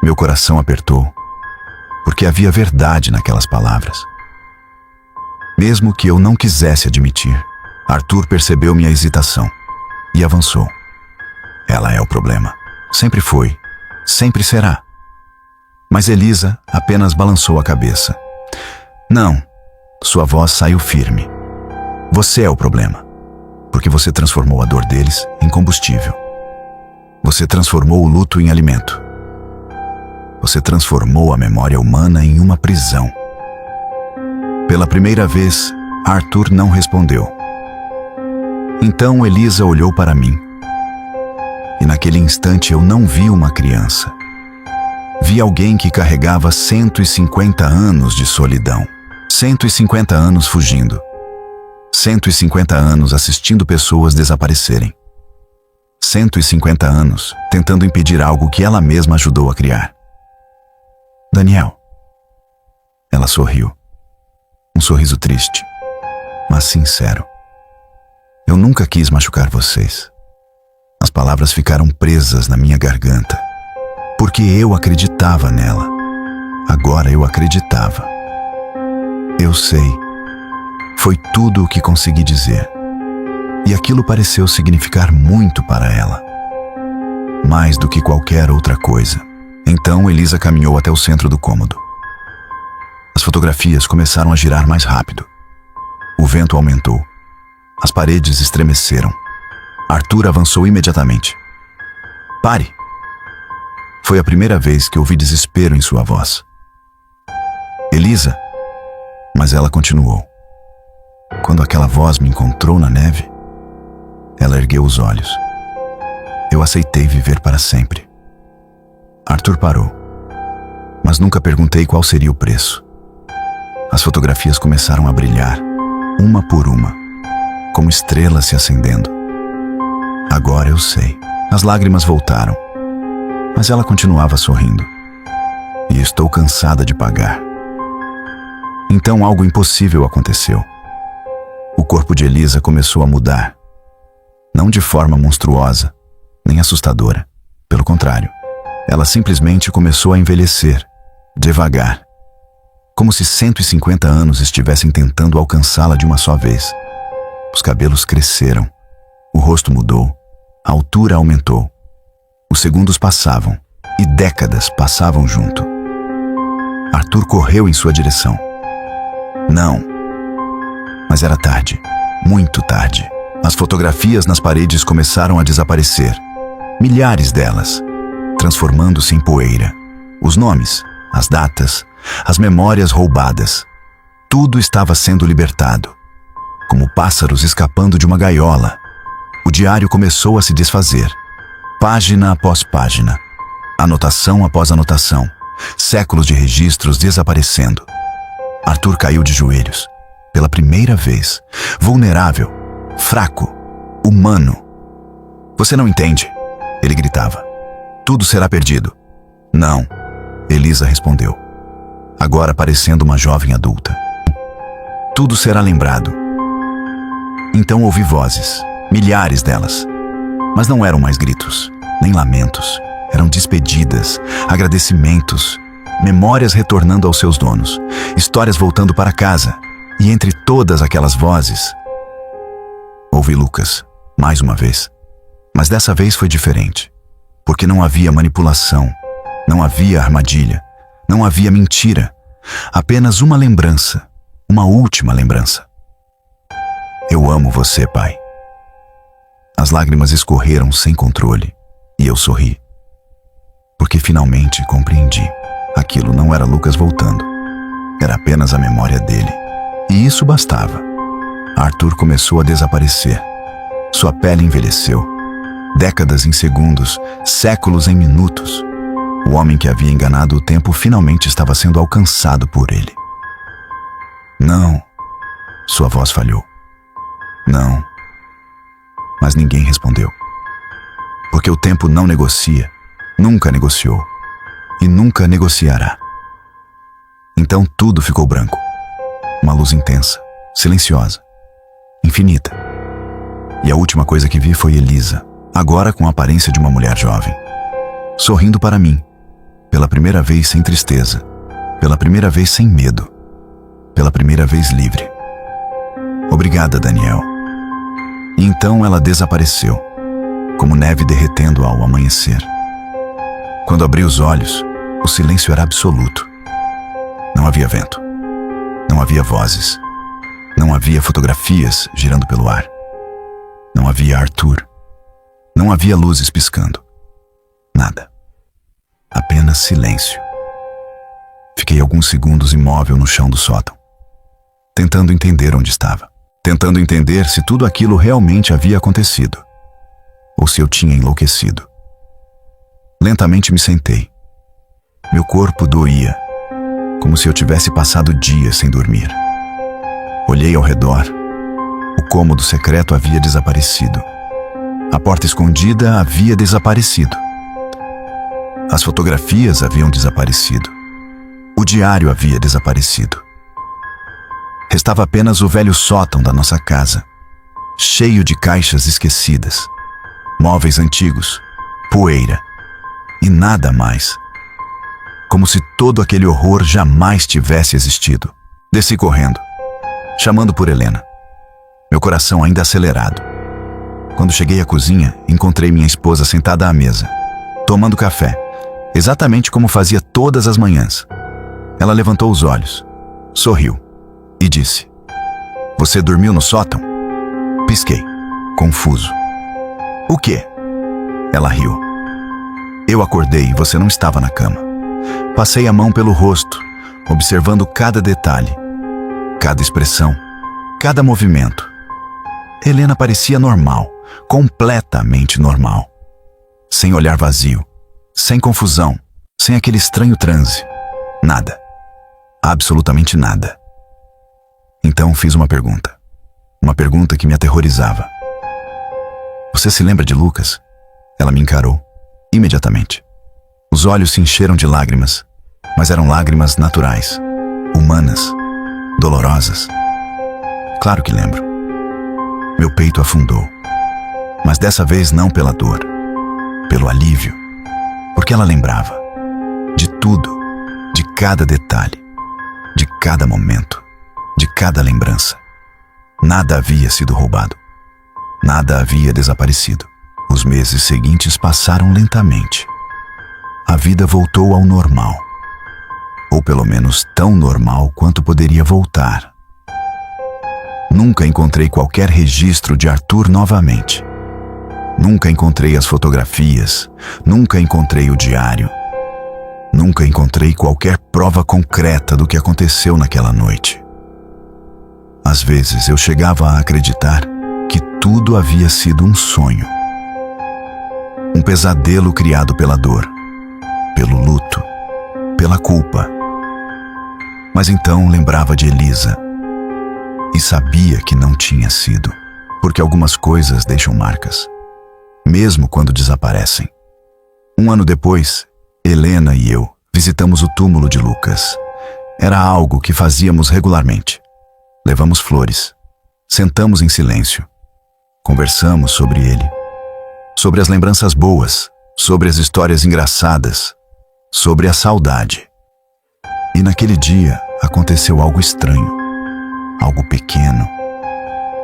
Meu coração apertou, porque havia verdade naquelas palavras. Mesmo que eu não quisesse admitir, Arthur percebeu minha hesitação e avançou. Ela é o problema. Sempre foi. Sempre será. Mas Elisa apenas balançou a cabeça. Não. Sua voz saiu firme. Você é o problema. Porque você transformou a dor deles em combustível. Você transformou o luto em alimento. Você transformou a memória humana em uma prisão. Pela primeira vez, Arthur não respondeu. Então Elisa olhou para mim. E naquele instante eu não vi uma criança. Vi alguém que carregava 150 anos de solidão. 150 anos fugindo. 150 anos assistindo pessoas desaparecerem. 150 anos tentando impedir algo que ela mesma ajudou a criar. Daniel. Ela sorriu. Um sorriso triste, mas sincero. Eu nunca quis machucar vocês. As palavras ficaram presas na minha garganta, porque eu acreditava nela. Agora eu acreditava. Eu sei. Foi tudo o que consegui dizer. E aquilo pareceu significar muito para ela. Mais do que qualquer outra coisa. Então Elisa caminhou até o centro do cômodo. As fotografias começaram a girar mais rápido. O vento aumentou. As paredes estremeceram. Arthur avançou imediatamente. Pare! Foi a primeira vez que ouvi desespero em sua voz. Elisa! Mas ela continuou. Quando aquela voz me encontrou na neve, ela ergueu os olhos. Eu aceitei viver para sempre. Arthur parou, mas nunca perguntei qual seria o preço. As fotografias começaram a brilhar, uma por uma, como estrelas se acendendo. Agora eu sei. As lágrimas voltaram, mas ela continuava sorrindo. E estou cansada de pagar. Então algo impossível aconteceu. O corpo de Elisa começou a mudar. Não de forma monstruosa, nem assustadora. Pelo contrário, ela simplesmente começou a envelhecer, devagar. Como se 150 anos estivessem tentando alcançá-la de uma só vez. Os cabelos cresceram, o rosto mudou, a altura aumentou. Os segundos passavam e décadas passavam junto. Arthur correu em sua direção. Não. Mas era tarde, muito tarde. As fotografias nas paredes começaram a desaparecer. Milhares delas, transformando-se em poeira. Os nomes, as datas, as memórias roubadas. Tudo estava sendo libertado. Como pássaros escapando de uma gaiola. O diário começou a se desfazer. Página após página. Anotação após anotação. Séculos de registros desaparecendo. Arthur caiu de joelhos. Pela primeira vez. Vulnerável. Fraco. Humano. Você não entende? Ele gritava. Tudo será perdido. Não. Elisa respondeu. Agora parecendo uma jovem adulta. Tudo será lembrado. Então ouvi vozes. Milhares delas. Mas não eram mais gritos, nem lamentos. Eram despedidas, agradecimentos, memórias retornando aos seus donos, histórias voltando para casa. E entre todas aquelas vozes, ouvi Lucas, mais uma vez. Mas dessa vez foi diferente. Porque não havia manipulação, não havia armadilha, não havia mentira. Apenas uma lembrança, uma última lembrança. Eu amo você, pai. As lágrimas escorreram sem controle e eu sorri. Porque finalmente compreendi. Aquilo não era Lucas voltando. Era apenas a memória dele. E isso bastava. Arthur começou a desaparecer. Sua pele envelheceu. Décadas em segundos, séculos em minutos. O homem que havia enganado o tempo finalmente estava sendo alcançado por ele. Não. Sua voz falhou. Não. Mas ninguém respondeu. Porque o tempo não negocia, nunca negociou e nunca negociará. Então tudo ficou branco. Uma luz intensa, silenciosa, infinita. E a última coisa que vi foi Elisa, agora com a aparência de uma mulher jovem, sorrindo para mim, pela primeira vez sem tristeza, pela primeira vez sem medo, pela primeira vez livre. Obrigada, Daniel. E então ela desapareceu. como neve derretendo ao amanhecer. Quando abri os olhos, o silêncio era absoluto. Não havia vento. Não havia vozes. Não havia fotografias girando pelo ar. Não havia Arthur. Não havia luzes piscando. Nada. Apenas silêncio. Fiquei alguns segundos imóvel no chão do sótão, tentando entender onde estava. Tentando entender se tudo aquilo realmente havia acontecido, ou se eu tinha enlouquecido. Lentamente me sentei. Meu corpo doía, como se eu tivesse passado dias sem dormir. Olhei ao redor. O cômodo secreto havia desaparecido. A porta escondida havia desaparecido. As fotografias haviam desaparecido. O diário havia desaparecido. Restava apenas o velho sótão da nossa casa, cheio de caixas esquecidas, móveis antigos, poeira e nada mais. Como se todo aquele horror jamais tivesse existido. Desci correndo, chamando por Helena, meu coração ainda acelerado. Quando cheguei à cozinha, encontrei minha esposa sentada à mesa, tomando café, exatamente como fazia todas as manhãs. Ela levantou os olhos, sorriu e disse: "Você dormiu no sótão?" Pisquei, confuso. "O quê?" Ela riu. "Eu acordei e você não estava na cama." Passei a mão pelo rosto, observando cada detalhe, cada expressão, cada movimento. Helena parecia normal, completamente normal. Sem olhar vazio, sem confusão, sem aquele estranho transe. Nada. Absolutamente nada. Então fiz uma pergunta que me aterrorizava. "Você se lembra de Lucas?" Ela me encarou, imediatamente. Os olhos se encheram de lágrimas, mas eram lágrimas naturais, humanas, dolorosas. "Claro que lembro." Meu peito afundou, mas dessa vez não pela dor, pelo alívio, porque ela lembrava de tudo, de cada detalhe, de cada momento, de cada lembrança. Nada havia sido roubado. Nada havia desaparecido. Os meses seguintes passaram lentamente. A vida voltou ao normal. Ou pelo menos tão normal quanto poderia voltar. Nunca encontrei qualquer registro de Arthur novamente. Nunca encontrei as fotografias. Nunca encontrei o diário. Nunca encontrei qualquer prova concreta do que aconteceu naquela noite. Às vezes eu chegava a acreditar que tudo havia sido um sonho. Um pesadelo criado pela dor, pelo luto, pela culpa. Mas então lembrava de Elisa e sabia que não tinha sido, porque algumas coisas deixam marcas, mesmo quando desaparecem. 1 ano depois, Helena e eu visitamos o túmulo de Lucas. Era algo que fazíamos regularmente. Levamos flores, sentamos em silêncio, conversamos sobre ele, sobre as lembranças boas, sobre as histórias engraçadas, sobre a saudade. E naquele dia aconteceu algo estranho, algo pequeno,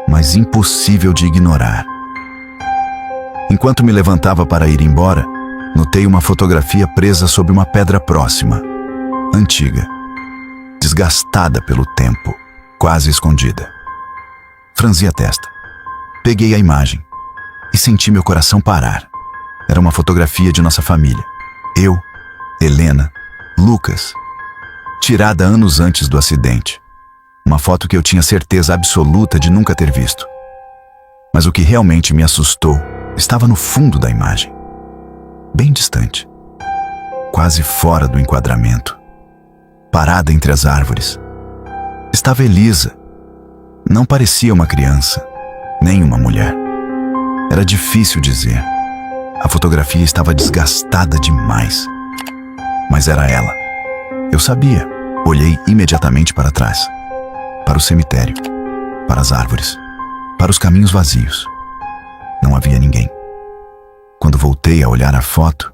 mas impossível de ignorar. Enquanto me levantava para ir embora, notei uma fotografia presa sob uma pedra próxima, antiga, desgastada pelo tempo, quase escondida. Franzi a testa. Peguei a imagem e senti meu coração parar. Era uma fotografia de nossa família. Eu, Helena, Lucas. Tirada anos antes do acidente. Uma foto que eu tinha certeza absoluta de nunca ter visto. Mas o que realmente me assustou estava no fundo da imagem. Bem distante. Quase fora do enquadramento. Parada entre as árvores. Estava Elisa. Não parecia uma criança, nem uma mulher. Era difícil dizer. A fotografia estava desgastada demais. Mas era ela. Eu sabia. Olhei imediatamente para trás. Para o cemitério. Para as árvores. Para os caminhos vazios. Não havia ninguém. Quando voltei a olhar a foto,